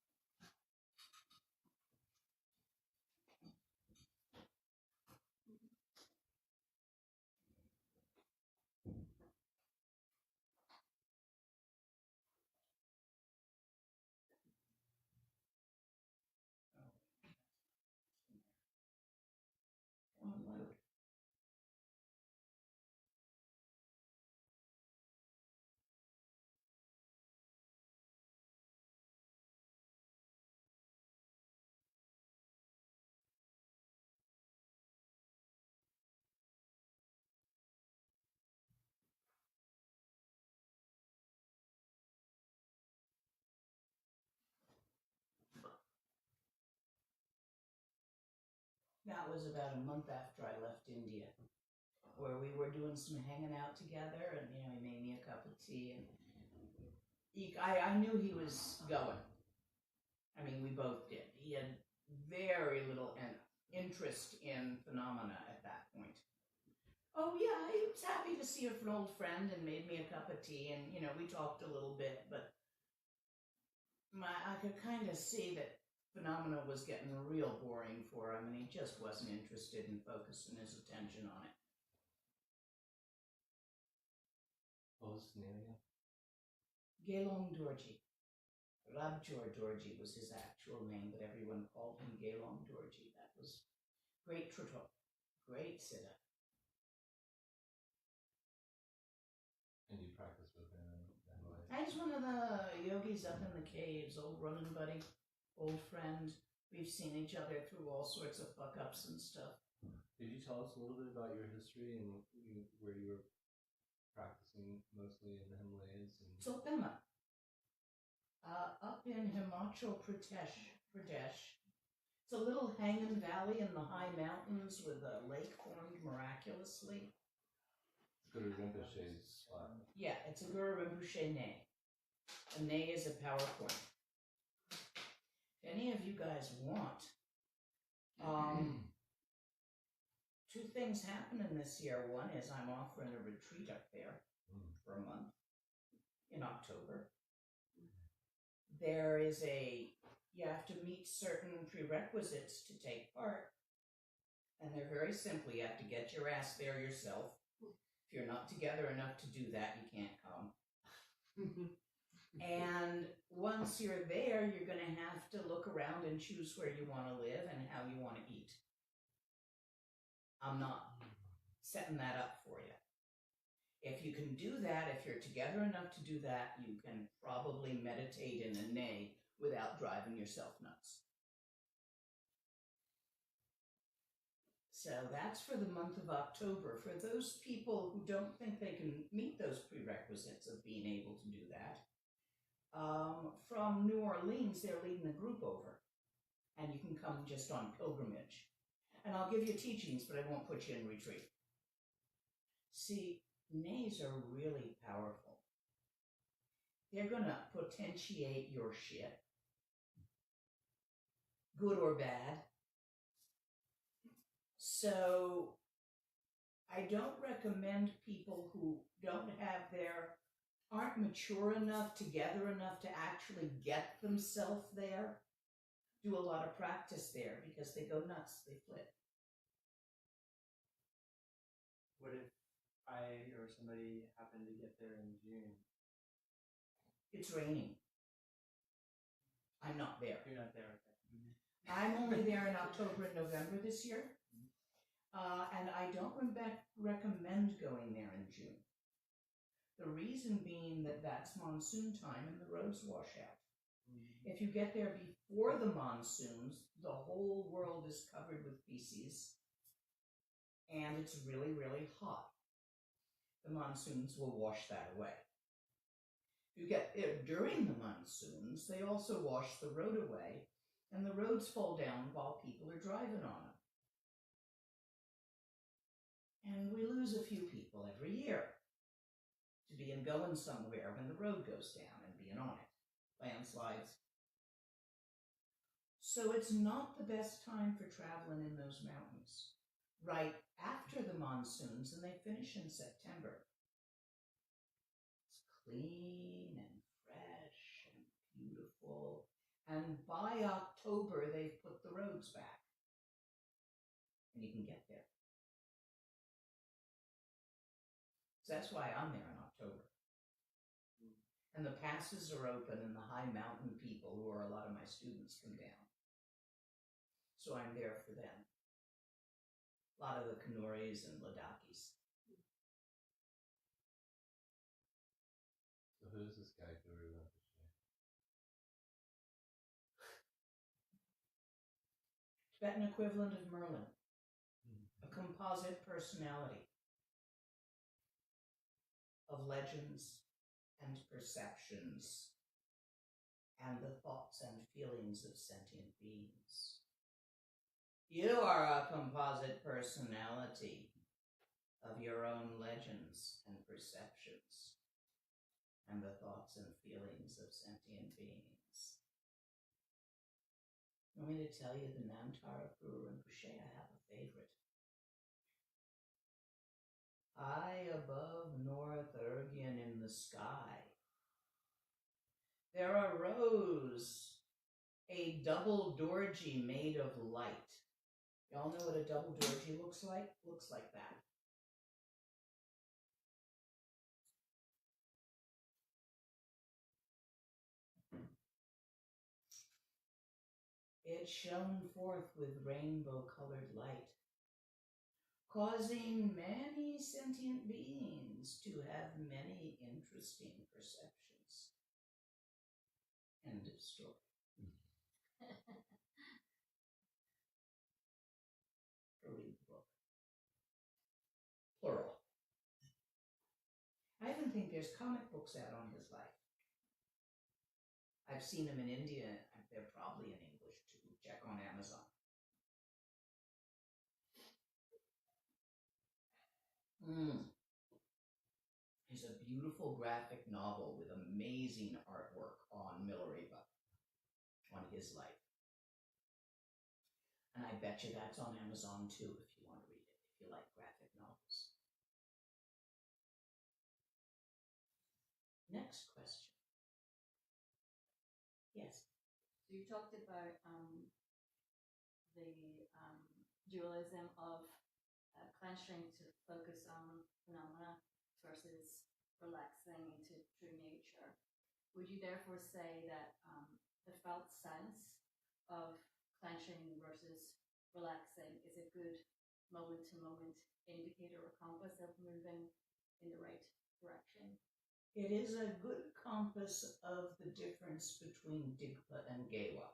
That was about a month after I left India, where we were doing some hanging out together, and he made me a cup of tea, and I knew he was going. I mean, we both did. He had very little interest in phenomena at that point. Oh yeah, he was happy to see an old friend and made me a cup of tea, and we talked a little bit, but I could kind of see that phenomena was getting real boring for him, and he just wasn't interested in focusing his attention on it. What was his name again? Gelong Dorji. Rabjor Dorji was his actual name, but everyone called him Gelong Dorji. That was great Truto, great sitter. And you practice with him and like. He's one of the yogis up in the caves, old running buddy, old friend. We've seen each other through all sorts of fuck-ups and stuff. Did you tell us a little bit about your history and where you were practicing mostly in the Himalayas? Sulpema. Up in Himachal Pradesh. It's a little hanging valley in the high mountains with a lake formed miraculously. Guru Rinpoche's spot. Yeah, it's a Guru Rinpoche Nay. A Nay is a PowerPoint. If any of you guys want, two things happening this year. One is I'm offering a retreat up there for a month in October. There is you have to meet certain prerequisites to take part. And they're very simple. You have to get your ass there yourself. If you're not together enough to do that, you can't come. And once you're there, you're going to have to look around and choose where you want to live and how you want to eat. I'm not setting that up for you. If you can do that, if you're together enough to do that, you can probably meditate in a nay without driving yourself nuts. So that's for the month of October. For those people who don't think they can meet those prerequisites of being able to do that, from New Orleans, they're leading a group over, and you can come just on pilgrimage. And I'll give you teachings, but I won't put you in retreat. See, nays are really powerful. They're going to potentiate your shit, good or bad. So I don't recommend people who aren't mature enough, together enough to actually get themselves there, do a lot of practice there, because they go nuts, they flip. What if I or somebody happened to get there in June? It's raining. I'm not there. You're not there, okay. I'm only there in October and November this year. And I don't recommend going there in June. The reason being that that's monsoon time and the roads wash out. If you get there before the monsoons, the whole world is covered with feces, and it's really, really hot. The monsoons will wash that away. If you get there during the monsoons, they also wash the road away, and the roads fall down while people are driving on them. And we lose a few people every year to being going somewhere when the road goes down and being on it. Landslides. So it's not the best time for traveling in those mountains. Right after the monsoons, and they finish in September. It's clean and fresh and beautiful. And by October, they've put the roads back. And you can get there. So that's why I'm there in October. And the passes are open, and the high mountain people, who are a lot of my students, come down. So I'm there for them. A lot of the Kanuris and Ladakhis. So who is this guy, Guru Rinpoche? Tibetan equivalent of Merlin. A composite personality of legends and perceptions and the thoughts and feelings of sentient beings. You are a composite personality of your own legends and perceptions and the thoughts and feelings of sentient beings. Want me to tell you the Namtara Guru Rinpoche? I have a favorite. High above North Ergian in the sky, there arose a double dorji made of light. Y'all know what a double dorji looks like? Looks like that. It shone forth with rainbow-colored light, causing many sentient beings to have many interesting perceptions. End of story. Read the book. Plural. I even think there's comic books out on his life. I've seen them in India, and they're probably in English too. Check on Amazon. It's a beautiful graphic novel with amazing artwork on Milarepa, on his life. And I bet you that's on Amazon too if you want to read it, if you like graphic novels. Next question. Yes. So you talked about the dualism of clenching to focus on phenomena versus relaxing into true nature. Would you therefore say that the felt sense of clenching versus relaxing is a good moment-to-moment indicator or compass of moving in the right direction? It is a good compass of the difference between Digpa and Gewa.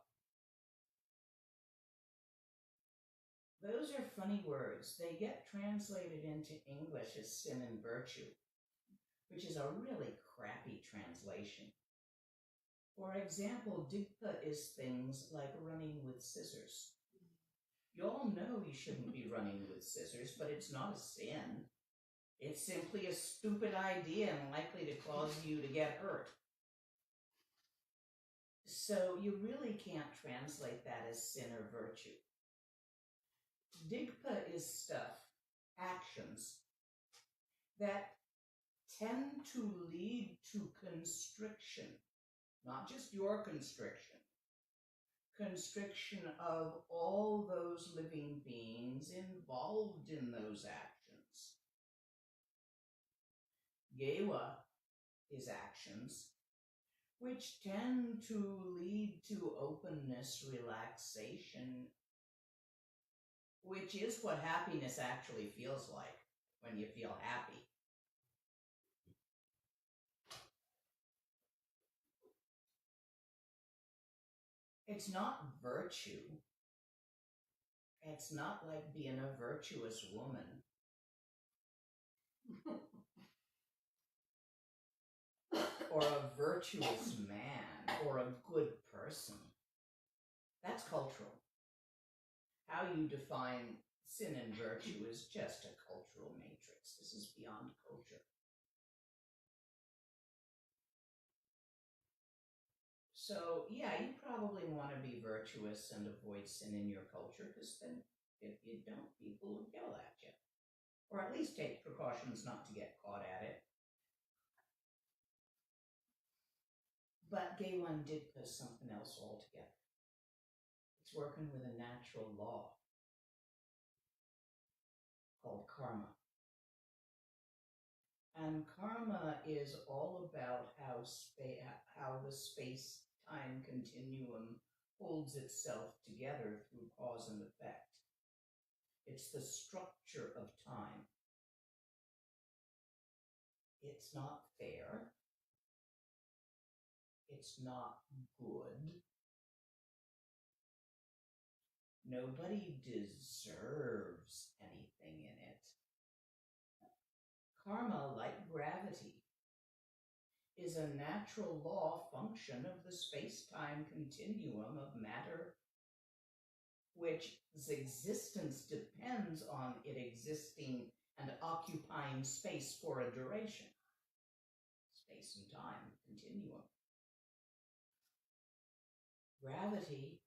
Those are funny words. They get translated into English as sin and virtue, which is a really crappy translation. For example, Digpa is things like running with scissors. You all know you shouldn't be running with scissors, but it's not a sin. It's simply a stupid idea and likely to cause you to get hurt. So you really can't translate that as sin or virtue. Digpa is stuff, actions, that tend to lead to constriction, not just your constriction, constriction of all those living beings involved in those actions. Gewa is actions which tend to lead to openness, relaxation, which is what happiness actually feels like when you feel happy. It's not virtue. It's not like being a virtuous woman. Or a virtuous man, or a good person. That's cultural. How you define sin and virtue is just a cultural matrix. This is beyond culture. So, yeah, you probably want to be virtuous and avoid sin in your culture, because then if you don't, people will yell at you. Or at least take precautions not to get caught at it. But Gewa and Digpa is something else altogether. It's working with a natural law called karma. And karma is all about how the space-time continuum holds itself together through cause and effect. It's the structure of time. It's not fair. It's not good. Nobody deserves anything in it. Karma, like gravity, is a natural law function of the space-time continuum of matter, which's existence depends on it existing and occupying space for a duration. Space and time continuum. Gravity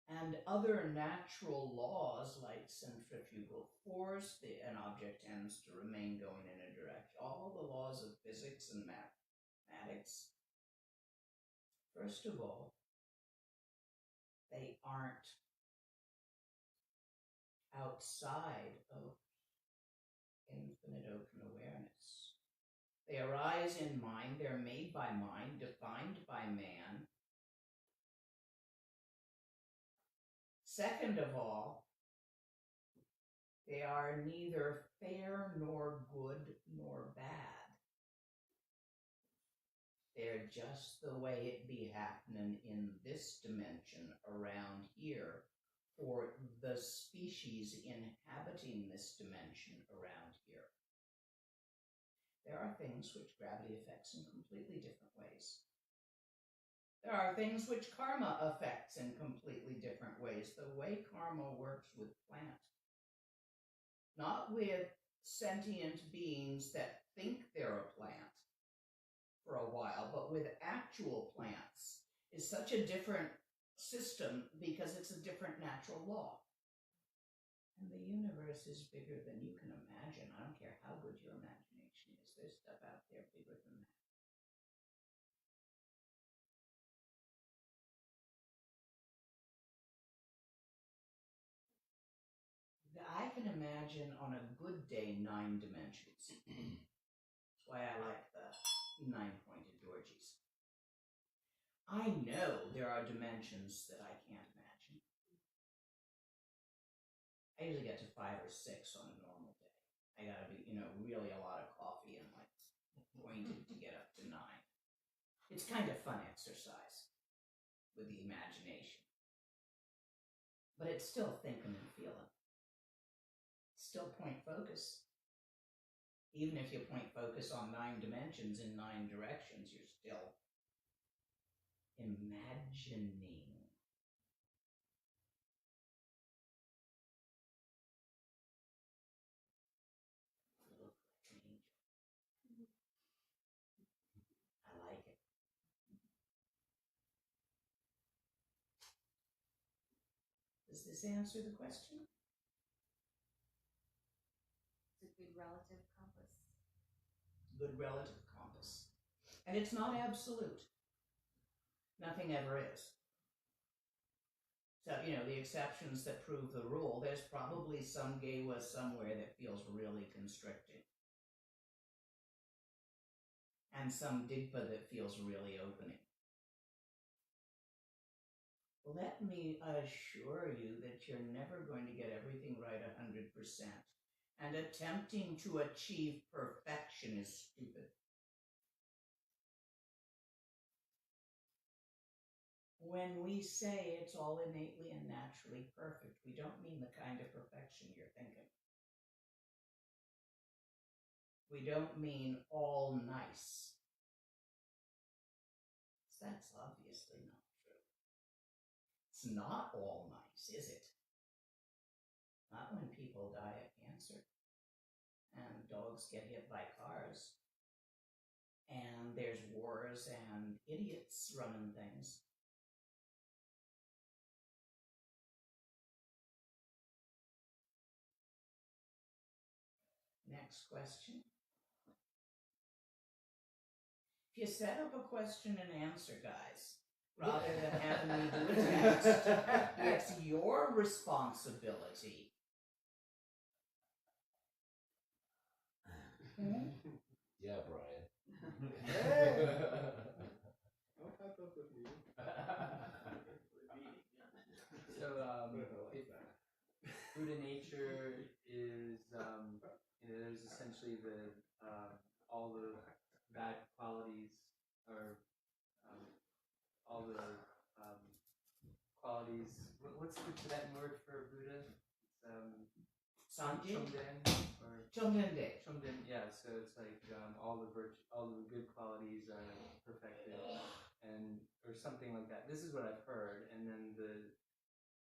and other natural laws like centrifugal force, an object tends to remain going in a direction. All the laws of physics and mathematics, first of all, they aren't outside of infinite open awareness. They arise in mind, they're made by mind, defined by man. Second of all, they are neither fair nor good nor bad. They're just the way it be happening in this dimension around here for the species inhabiting this dimension around here. There are things which gravity affects in completely different ways. There are things which karma affects in completely different ways. The way karma works with plants, not with sentient beings that think they're a plant for a while, but with actual plants, is such a different system because it's a different natural law. And the universe is bigger than you can imagine. I don't care how good your imagination is. There's stuff out there bigger than that. I can imagine on a good day 9 dimensions. That's why I like the 9-pointed orgies. I know there are dimensions that I can't imagine. I usually get to 5 or 6 on a normal day. I gotta be, really a lot of coffee and like pointed to get up to 9. It's kind of fun exercise with the imagination. But it's still thinking and feeling. Still point focus. Even if you point focus on 9 dimensions in 9 directions, you're still imagining. Look like an angel. I like it. Does this answer the question? It's a good relative compass. Good relative compass. And it's not absolute. Nothing ever is. So, the exceptions that prove the rule, there's probably some gewa somewhere that feels really constricting. And some digpa that feels really opening. Let me assure you that you're never going to get everything right 100%. And attempting to achieve perfection is stupid. When we say it's all innately and naturally perfect, we don't mean the kind of perfection you're thinking. We don't mean all nice. That's obviously not true. It's not all nice, is it? Not when people die of cancer, and dogs get hit by cars, and there's wars and idiots running things. Next question. If you set up a question and answer, guys, rather than having me do a text, it's your responsibility. Yeah, Brian. Hey! I'll pop up with you. So, Buddha nature is, there's essentially all the bad qualities, or all the qualities. What's the Tibetan word for Buddha? It's Sanjay? Chomden, or Chomdende. Chomden. Yeah. So it's like all the good qualities are perfected, or something like that. This is what I've heard, and then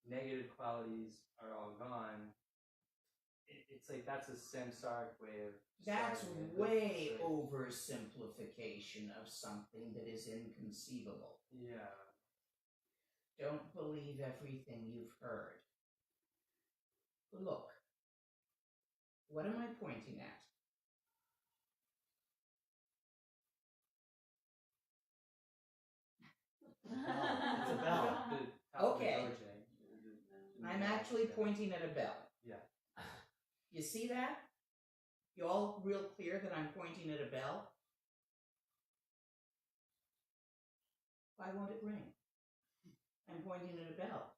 negative qualities are all gone, it's like that's a samsaric way of. That's describing it. way It's like- oversimplification of something that is inconceivable. Yeah. Don't believe everything you've heard. Look, what am I pointing at? It's a bell. The top of the Okay. OJ. I'm actually pointing at a bell. Yeah. You see that? You all real clear that I'm pointing at a bell? Why won't it ring? I'm pointing at a bell.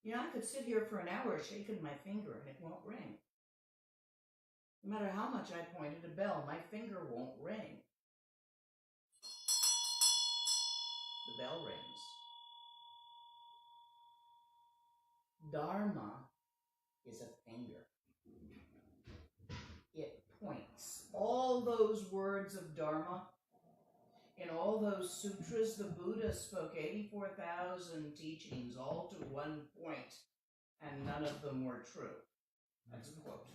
You know, I could sit here for an hour shaking my finger and it won't ring. No matter how much I point at a bell, my finger won't ring. The bell rings. Dharma is a finger. It points. All those words of Dharma, in all those sutras, the Buddha spoke 84,000 teachings, all to one point, and none of them were true. That's a quote.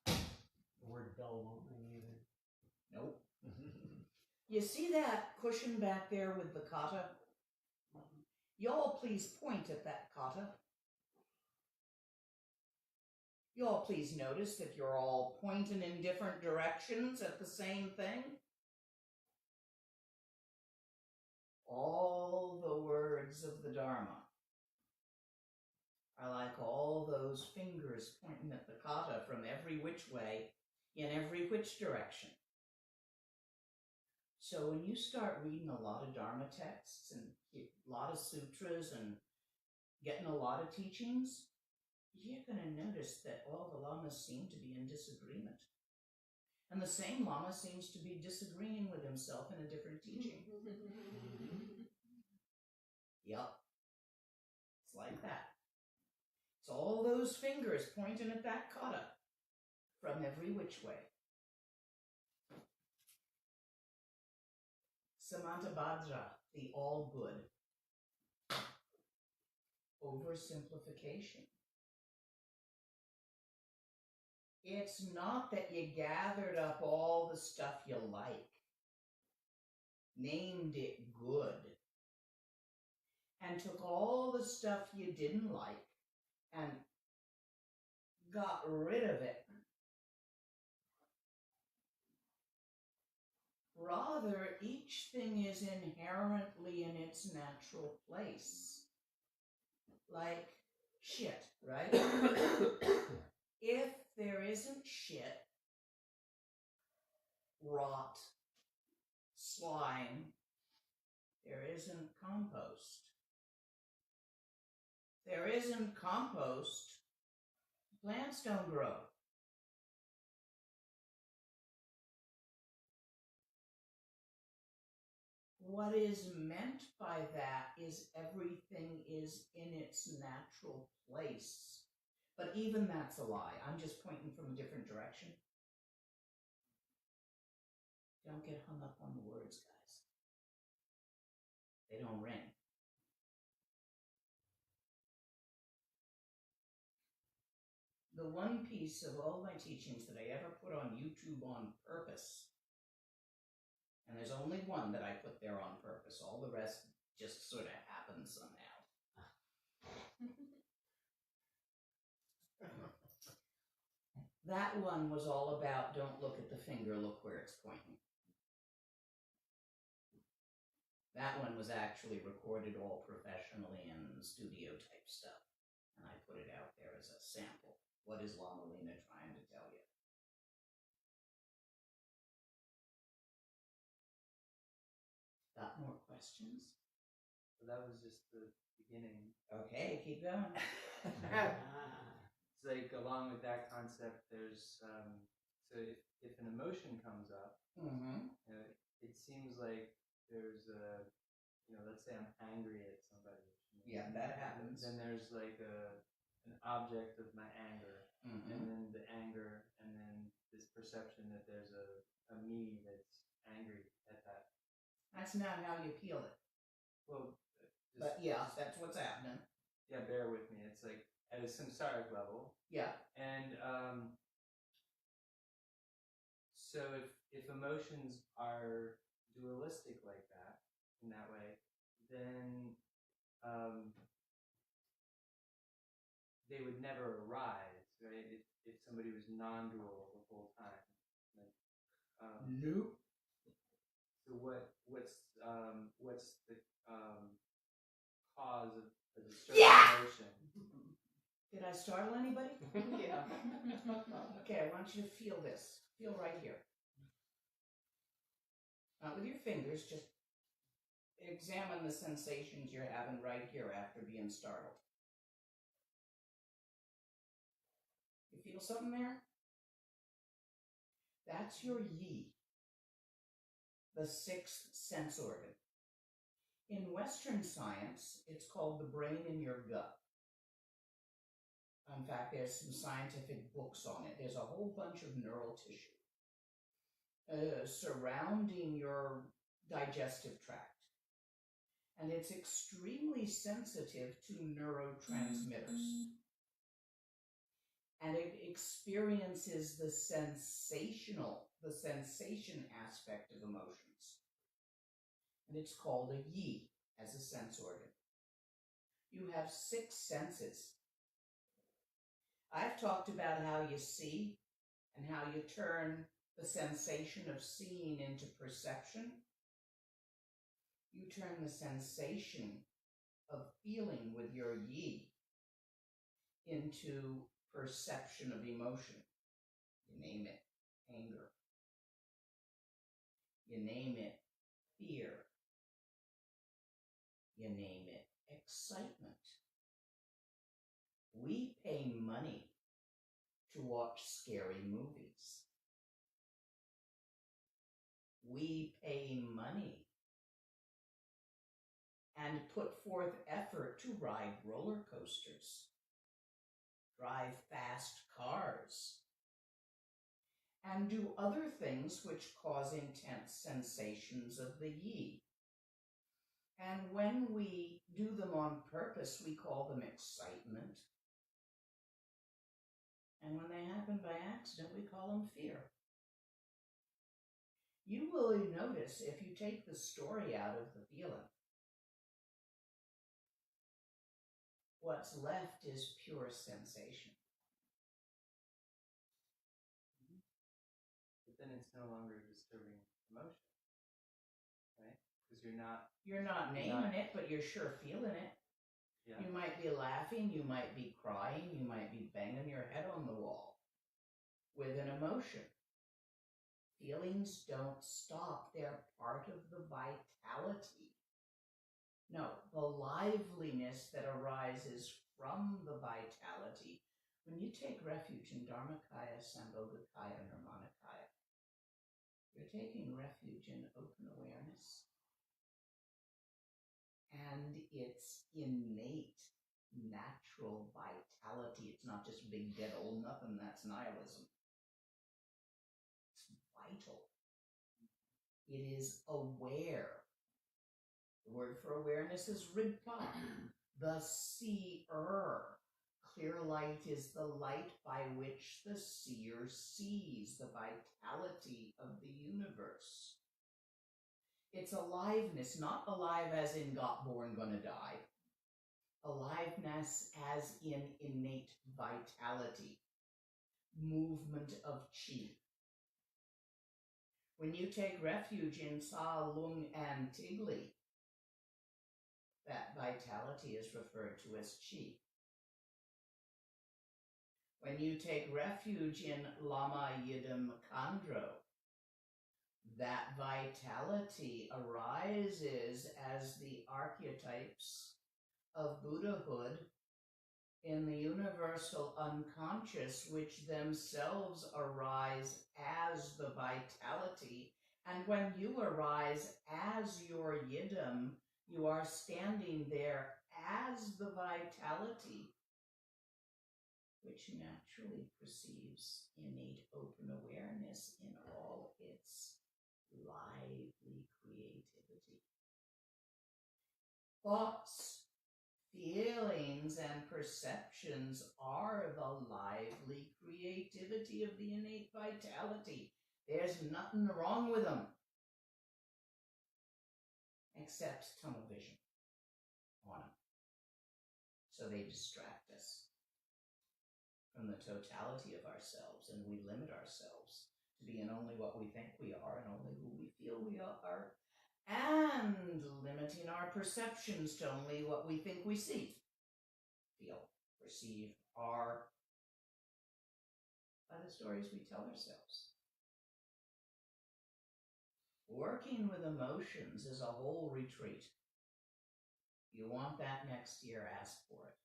The word bell won't ring either. Nope. You see that cushion back there with the kata? Y'all please point at that kata. Y'all please notice that you're all pointing in different directions at the same thing. All the words of the Dharma are like all those fingers pointing at the kata from every which way, in every which direction. So when you start reading a lot of Dharma texts and a lot of sutras and getting a lot of teachings, you're going to notice that all the lamas seem to be in disagreement. And the same lama seems to be disagreeing with himself in a different teaching. Yep. It's like that. It's all those fingers pointing at that kata from every which way. Samantabhadra, the all good. Oversimplification. It's not that you gathered up all the stuff you like, named it good, and took all the stuff you didn't like and got rid of it. Rather, each thing is inherently in its natural place. Like shit, right? If there isn't shit, rot, slime, there isn't compost. There isn't compost, plants don't grow. What is meant by that is everything is in its natural place. But even that's a lie. I'm just pointing from a different direction. Don't get hung up on the words, guys. They don't ring. The one piece of all my teachings that I ever put on YouTube on purpose, and there's only one that I put there on purpose, all the rest just sort of happened somehow. That one was all about don't look at the finger, look where it's pointing. That one was actually recorded all professionally and studio type stuff. And I put it out there as a sample. What is Lama Lena trying to tell you? Got more questions? So that was just the beginning. Okay, keep going. It's like along with that concept, there's so if an emotion comes up, it seems like there's a, let's say I'm angry at somebody. Yeah, that happens. Then there's like an object of my anger, and then the anger, and then this perception that there's a me that's angry at that That's not how you peel it. Well, But yeah, that's what's happening. Yeah, bear with me. It's like at a samsaric level. Yeah. And so if emotions are dualistic like that, in that way, then they would never arise, right? If somebody was non-dual the whole time. Like, Nope. so what's the cause of a disturbing emotion? Did I startle anybody? Yeah. Okay, I want you to feel this. Feel right here. Not with your fingers, just examine the sensations you're having right here after being startled. You feel something there? That's your yi, the sixth sense organ. In Western science, it's called the brain in your gut. In fact, there's some scientific books on it. There's a whole bunch of neural tissue surrounding your digestive tract. And it's extremely sensitive to neurotransmitters. And it experiences the sensation aspect of emotions. And it's called a yi as a sense organ. You have 6 senses. I've talked about how you see and how you turn the sensation of seeing into perception. You turn the sensation of feeling with your yi into perception of emotion. You name it, anger. You name it, fear. You name it, excitement. We pay money to watch scary movies. We pay money and put forth effort to ride roller coasters, drive fast cars, and do other things which cause intense sensations of the yi. And when we do them on purpose, we call them excitement. And when they happen by accident, we call them fear. You will notice if you take the story out of the feeling, what's left is pure sensation. But then it's no longer disturbing emotion, right? Because you're not naming it, but you're sure feeling it. Yeah. You might be laughing, you might be crying, you might be banging your head on the wall with an emotion. Feelings don't stop, they're part of the vitality. No, the liveliness that arises from the vitality. When you take refuge in Dharmakaya, Sambhogakaya, Nirmanakaya, you're taking refuge in open awareness. And its innate, natural vitality. It's not just big, dead, old nothing. That's nihilism. It's vital. It is aware. The word for awareness is rigpa, the seer. Clear light is the light by which the seer sees the vitality of the universe. It's aliveness, not alive as in got born, gonna die. Aliveness as in innate vitality, movement of chi. When you take refuge in Sa, Lung, and Tigli, that vitality is referred to as chi. When you take refuge in Lama Yidam Khandro, that vitality arises as the archetypes of Buddhahood in the universal unconscious, which themselves arise as the vitality. And when you arise as your Yidam, you are standing there as the vitality, which naturally perceives innate open awareness in all its lively creativity. creativity. Thoughts, feelings, and perceptions are the lively creativity of the innate vitality. There's nothing wrong with them, except tunnel vision on them. So they distract us from the totality of ourselves, and we limit ourselves to being only what we think we are and only who we feel we are, and limiting our perceptions to only what we think we see, feel, perceive, are, by the stories we tell ourselves. Working with emotions is a whole retreat. You want that next year, ask for it.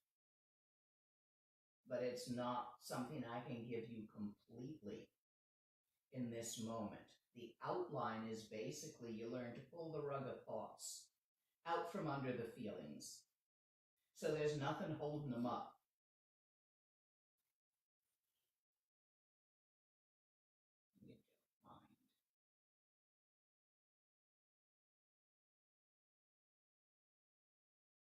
But it's not something I can give you completely in this moment. The outline is basically you learn to pull the rug of thoughts out from under the feelings. So there's nothing holding them up.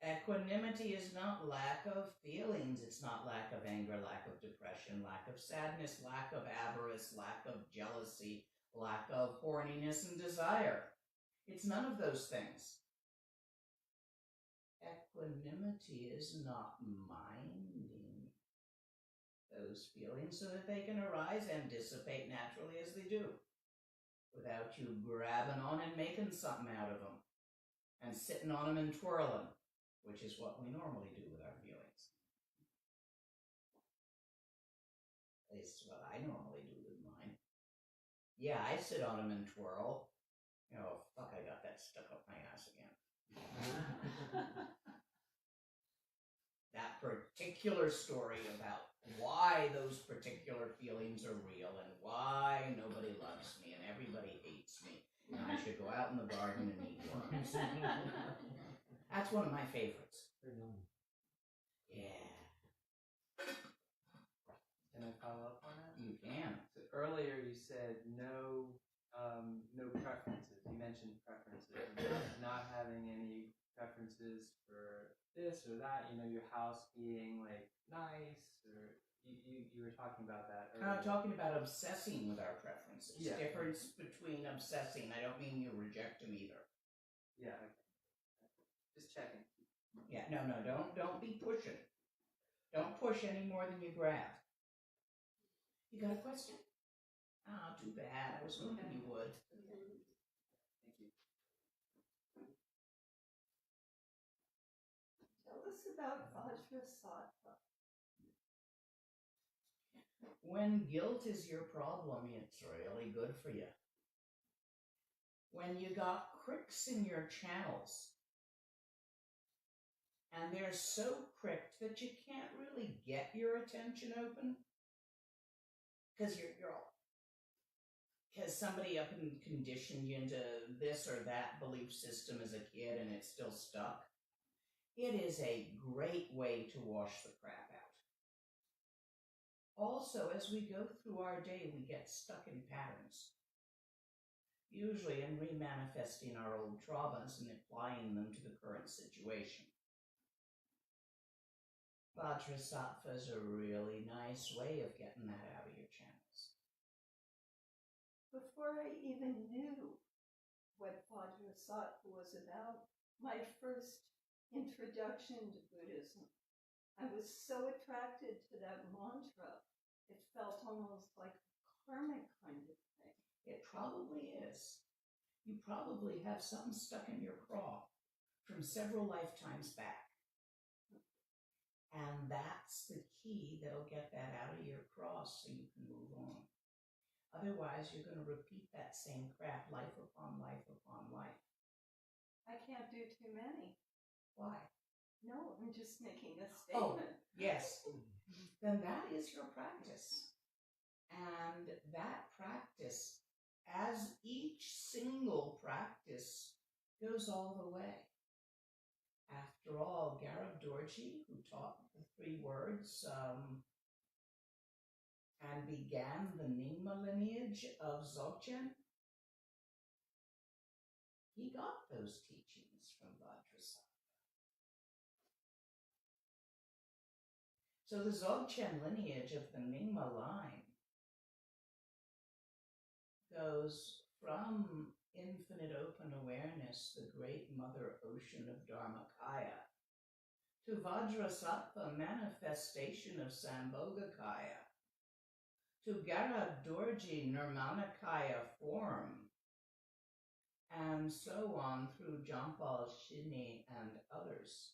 Equanimity is not lack of feelings. It's not lack of anger, lack of depression, lack of sadness, lack of avarice, lack of jealousy, lack of horniness and desire. It's none of those things. Equanimity is not minding those feelings so that they can arise and dissipate naturally as they do, without you grabbing on and making something out of them and sitting on them and twirling, which is what we normally do with our feelings. At least what I normally do with mine. Yeah, I sit on them and twirl. You know, fuck, I got that stuck up my ass again. That particular story about why those particular feelings are real and why nobody loves me and everybody hates me and I should go out in the garden and eat worms. That's one of my favorites. Yeah. Can I follow up on that? You can. So earlier you said no preferences. You mentioned preferences, not having any preferences for this or that. You know, your house being like nice, or you were talking about that earlier. I'm talking about obsessing with our preferences. Yeah. Difference between obsessing. I don't mean you reject them either. Yeah. Okay. Just checking. Yeah. No. Don't be pushing. Don't push any more than you grab. You got a question? Oh, too bad. I was hoping you would. Thank you. Tell us about Vajrasattva. When guilt is your problem, it's really good for you. When you got cricks in your channels, and they're so cricked that you can't really get your attention open, because because somebody up and conditioned you into this or that belief system as a kid and it's still stuck, it is a great way to wash the crap out. Also, as we go through our day, we get stuck in patterns, usually in remanifesting our old traumas and applying them to the current situation. Vajrasattva is a really nice way of getting that out of your channels. Before I even knew what Vajrasattva was about, my first introduction to Buddhism, I was so attracted to that mantra. It felt almost like a karmic kind of thing. It probably is. You probably have something stuck in your craw from several lifetimes back. And that's the key that'll get that out of your craw so you can move on. Otherwise, you're going to repeat that same crap life upon life upon life. I can't do too many. Why? No, I'm just making a Oh, statement. yes. Then that is your practice. And that practice, as each single practice, goes all the way. After all, Garab Dorji, who taught the 3 words and began the Nyingma lineage of Dzogchen, he got those teachings from Vajrasattva. So the Dzogchen lineage of the Nyingma line goes from infinite open awareness, the great mother ocean of Dharmakaya, to Vajrasattva manifestation of Sambhogakaya, to Garab Dorji Nirmanakaya form, and so on through Jampal Shini and others,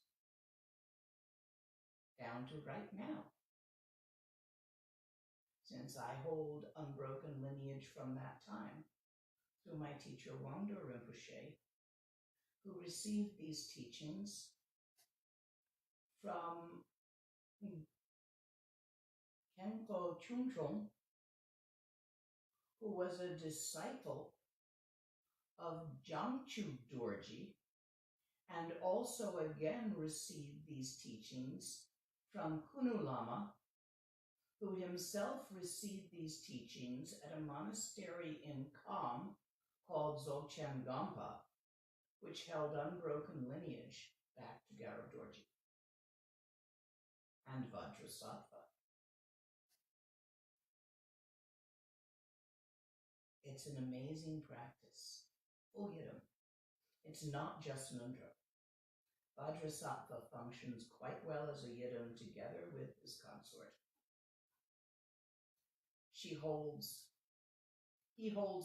down to right now. Since I hold unbroken lineage from that time, through my teacher Wangdo Rinpoche, who received these teachings from Khenpo Chungchong, who was a disciple of Jangchu Dorji, and also again received these teachings from Kunu Lama, who himself received these teachings at a monastery in Kham called Dzogchen Gampa, which held unbroken lineage back to Garab Dorji and Vajrasattva. It's an amazing practice, full yidam. It's not just Nundra. Vajrasattva functions quite well as a yidam together with his consort. He holds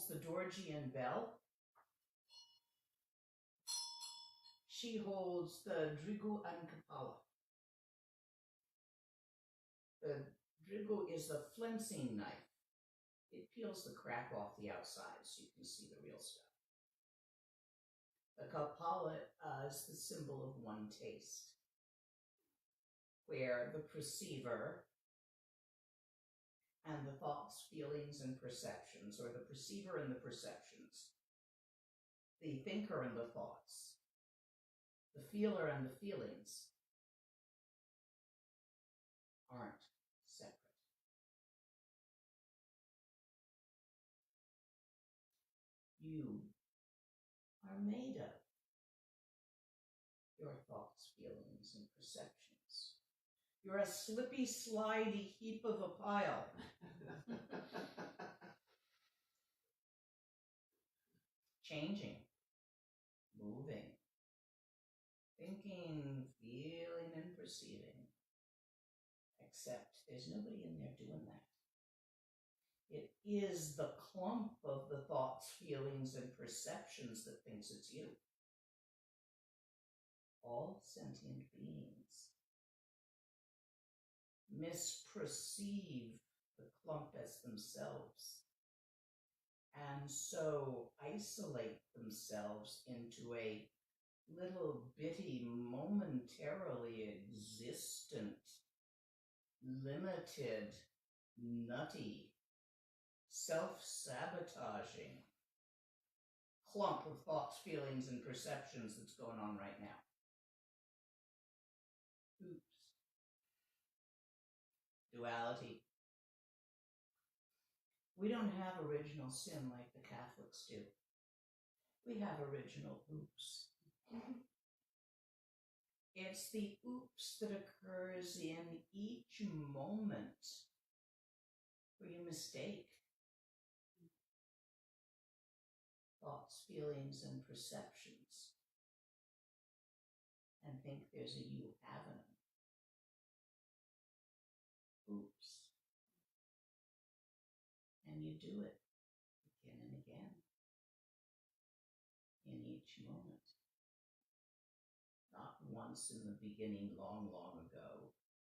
the Dorjian bell. She holds the Drigu and Kapala. The Drigu is a flensing knife. It peels the crap off the outside so you can see the real stuff. The Kapala is the symbol of one taste, where the perceiver and the thoughts, feelings, and perceptions, or the perceiver and the perceptions, the thinker and the thoughts, the feeler and the feelings aren't separate. You are made of your thoughts, feelings, and perceptions. You're a slippy, slidey heap of a pile. Changing, moving, thinking, feeling, and perceiving. Except there's nobody in there doing that. It is the clump of the thoughts, feelings, and perceptions that thinks it's you. All sentient beings misperceive the clump as themselves, and so isolate themselves into a little bitty, momentarily existent, limited, nutty, self-sabotaging clump of thoughts, feelings, and perceptions that's going on right now. Oops. Duality. We don't have original sin like the Catholics do. We have original oops. It's the oops that occurs in each moment where you mistake thoughts, feelings, and perceptions and think there's a you having them. Oops. And you do it again and again in each moment. Not once in the beginning, long, long ago,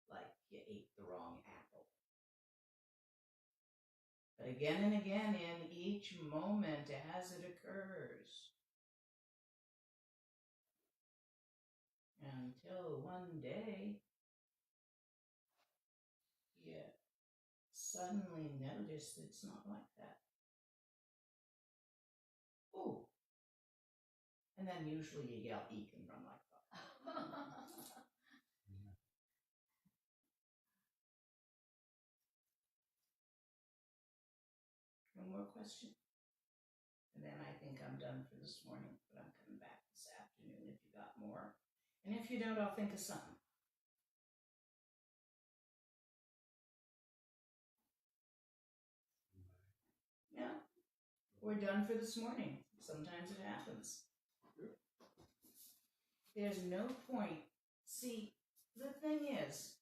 like you ate the wrong apple. But again and again in each moment as it occurs. Until one day, you suddenly notice that it's not like that. Ooh. And then usually you yell, eek, and run like that. One more question. And then I think I'm done for this morning, but I'm more. And if you don't, I'll think of something. Yeah, we're done for this morning. Sometimes it happens. There's no point. See, the thing is,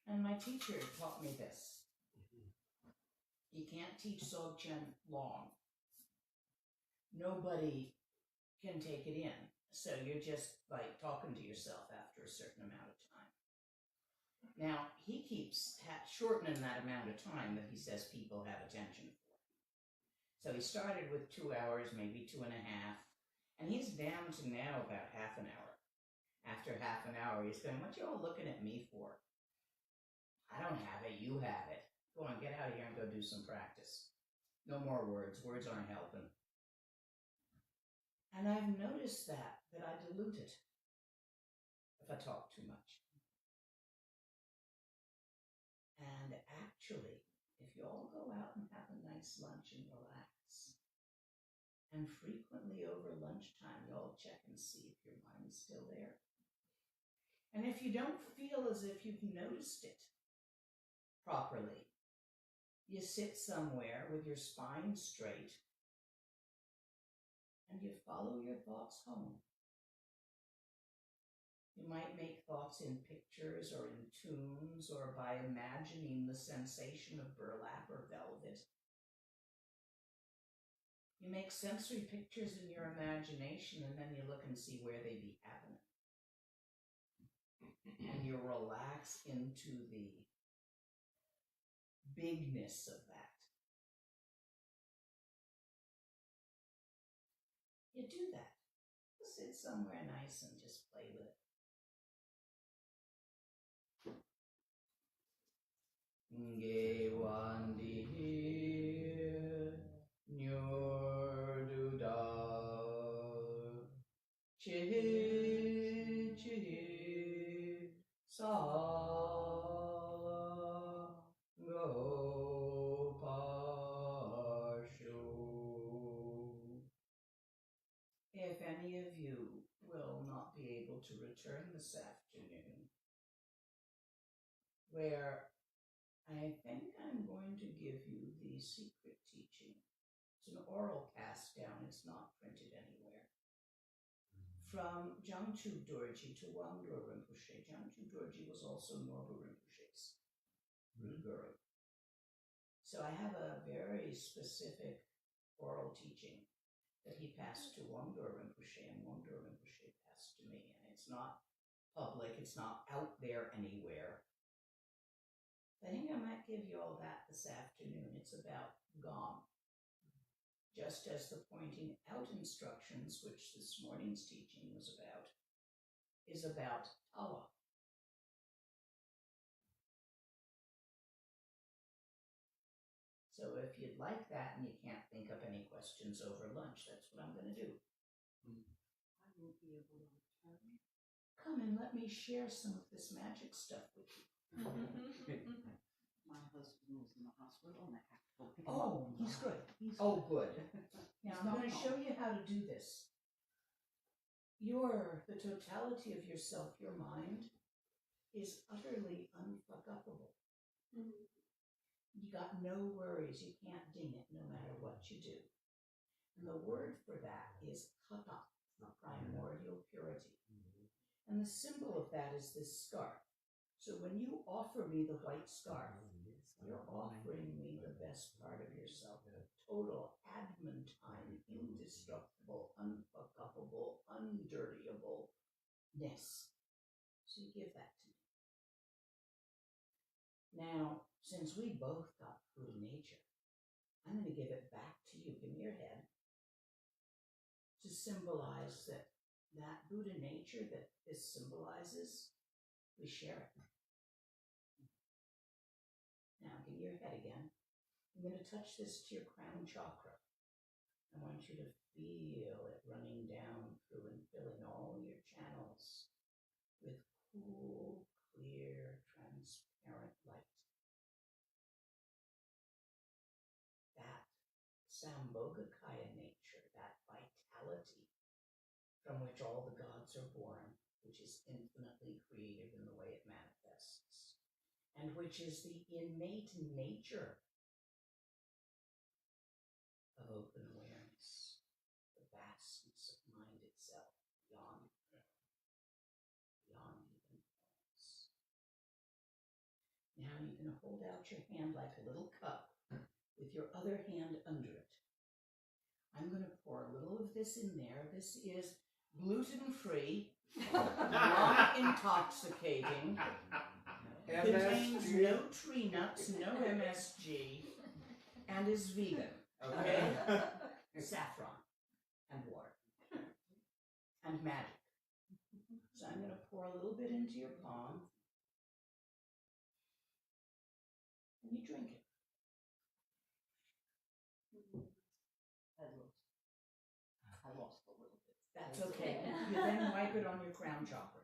and my teacher taught me this, you can't teach Dzogchen long. Nobody can take it in. So you're just like talking to yourself after a certain amount of time. Now, he keeps shortening that amount of time that he says people have attention for. So he started with 2 hours, maybe 2.5, and he's down to now about half an hour. After half an hour, he's going, what you all looking at me for? I don't have it, you have it. Go on, get out of here and go do some practice. No more words. Words aren't helping. And I've noticed that I dilute it if I talk too much. And actually, if you all go out and have a nice lunch and relax, and frequently over lunchtime, you all check and see if your mind's still there. And if you don't feel as if you've noticed it properly, you sit somewhere with your spine straight and you follow your thoughts home. You might make thoughts in pictures or in tunes or by imagining the sensation of burlap or velvet. You make sensory pictures in your imagination and then you look and see where they be happening. And you relax into the bigness of that. You do that. Sit somewhere nice and just play with it. Nge wandi nyor du da chi chi sa go pa shu. If any of you will not be able to return this afternoon, where I think I'm going to give you the secret teaching. It's an oral cast down, it's not printed anywhere. From Jangchu Dorji to Wangdo Rinpoche. Jangchu Dorji was also Norbu Rinpoche's guru. So I have a very specific oral teaching that he passed to Wangdo Rinpoche, and Wangdo Rinpoche passed to me. And it's not public, it's not out there anywhere. I think I might give you all that this afternoon. It's about Gom. Just as the pointing out instructions, which this morning's teaching was about, is about Tawa. So if you'd like that and you can't think of any questions over lunch, that's what I'm going to do. I won't be able to return. Come and let me share some of this magic stuff with you. My husband was in the hospital and I have to go pick him up. Oh, he's good. He's Oh, good. Now I'm not going to home. show you how to do this. The totality of yourself, your mind, is utterly unfuck-upable. You got no worries. You can't ding it no matter what you do. And the word for that is kata, primordial purity. And the symbol of that is this scarf. So when you offer me the white scarf, you're offering me the best part of yourself, the total adamantine, indestructible, unfuck-upable, undirtyable-ness. So you give that to me. Now, since we both got Buddha nature, I'm going to give it back to you. Give me your head to symbolize that Buddha nature that this symbolizes, we share it. Now, give me your head again. I'm going to touch this to your crown chakra. I want you to feel it running down through and filling all your channels with cool, clear, transparent light. That Sambhogakaya nature, that vitality from which all the gods are born, which is infinitely creative in the way it manifests, and which is the innate nature of open awareness, the vastness of mind itself, beyond even thoughts. Now you're going to hold out your hand like a little cup with your other hand under it. I'm going to pour a little of this in there. This is gluten-free, not intoxicating, contains no tree nuts, no MSG, and is vegan, okay? Saffron and water and magic. So I'm going to pour a little bit into your palm, and you drink it. I lost a little bit. That's okay. You then wipe it on your crown chakra.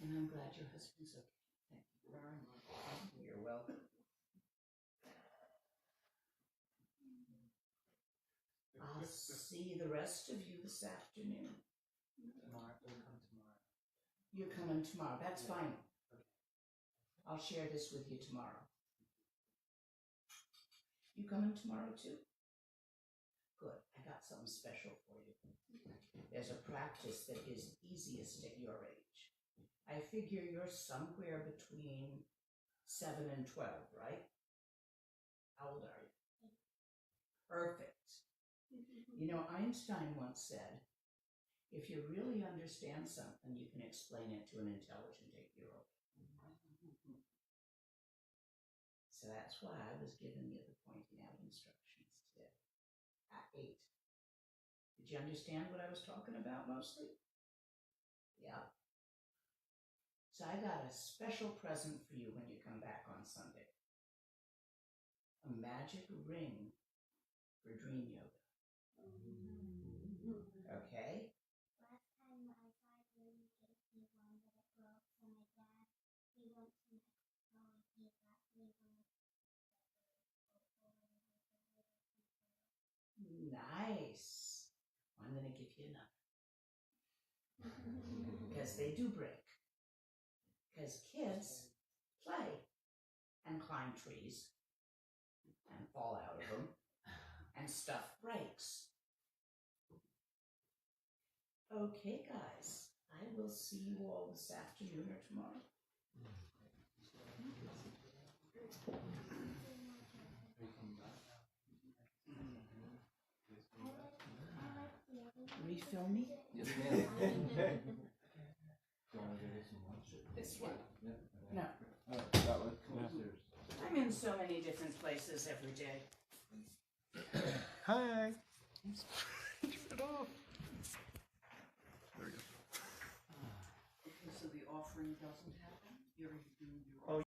And I'm glad your husband's okay. Thank you very much. You're welcome. I'll see the rest of you this afternoon. Tomorrow, we'll come tomorrow. You're coming tomorrow. That's fine. I'll share this with you tomorrow. You coming tomorrow too? Good. I got something special for you. There's a practice that is easiest at your age. I figure you're somewhere between 7 and 12, right? How old are you? Perfect. You know, Einstein once said, if you really understand something, you can explain it to an intelligent 8-year-old. So that's why I was giving you the pointing out instructions today at 8. Did you understand what I was talking about mostly? Yeah. So I got a special present for you when you come back on Sunday. A magic ring for dream yoga. Okay? Last time I tried really gave me one, but it broke. So my dad, he went to Mexico and he got me one. Nice. I'm going to give you another. Because they do break. Because kids play and climb trees and fall out of them and stuff breaks. Okay, guys. I will see you all this afternoon or tomorrow. Refill me? Yes, ma'am. Do you want to go get some lunch? This one? Yeah. No. Oh, that one. Come upstairs. I'm in so many different places every day. Hi. Turn it off. There we go. Okay, so the offering doesn't happen? You're doing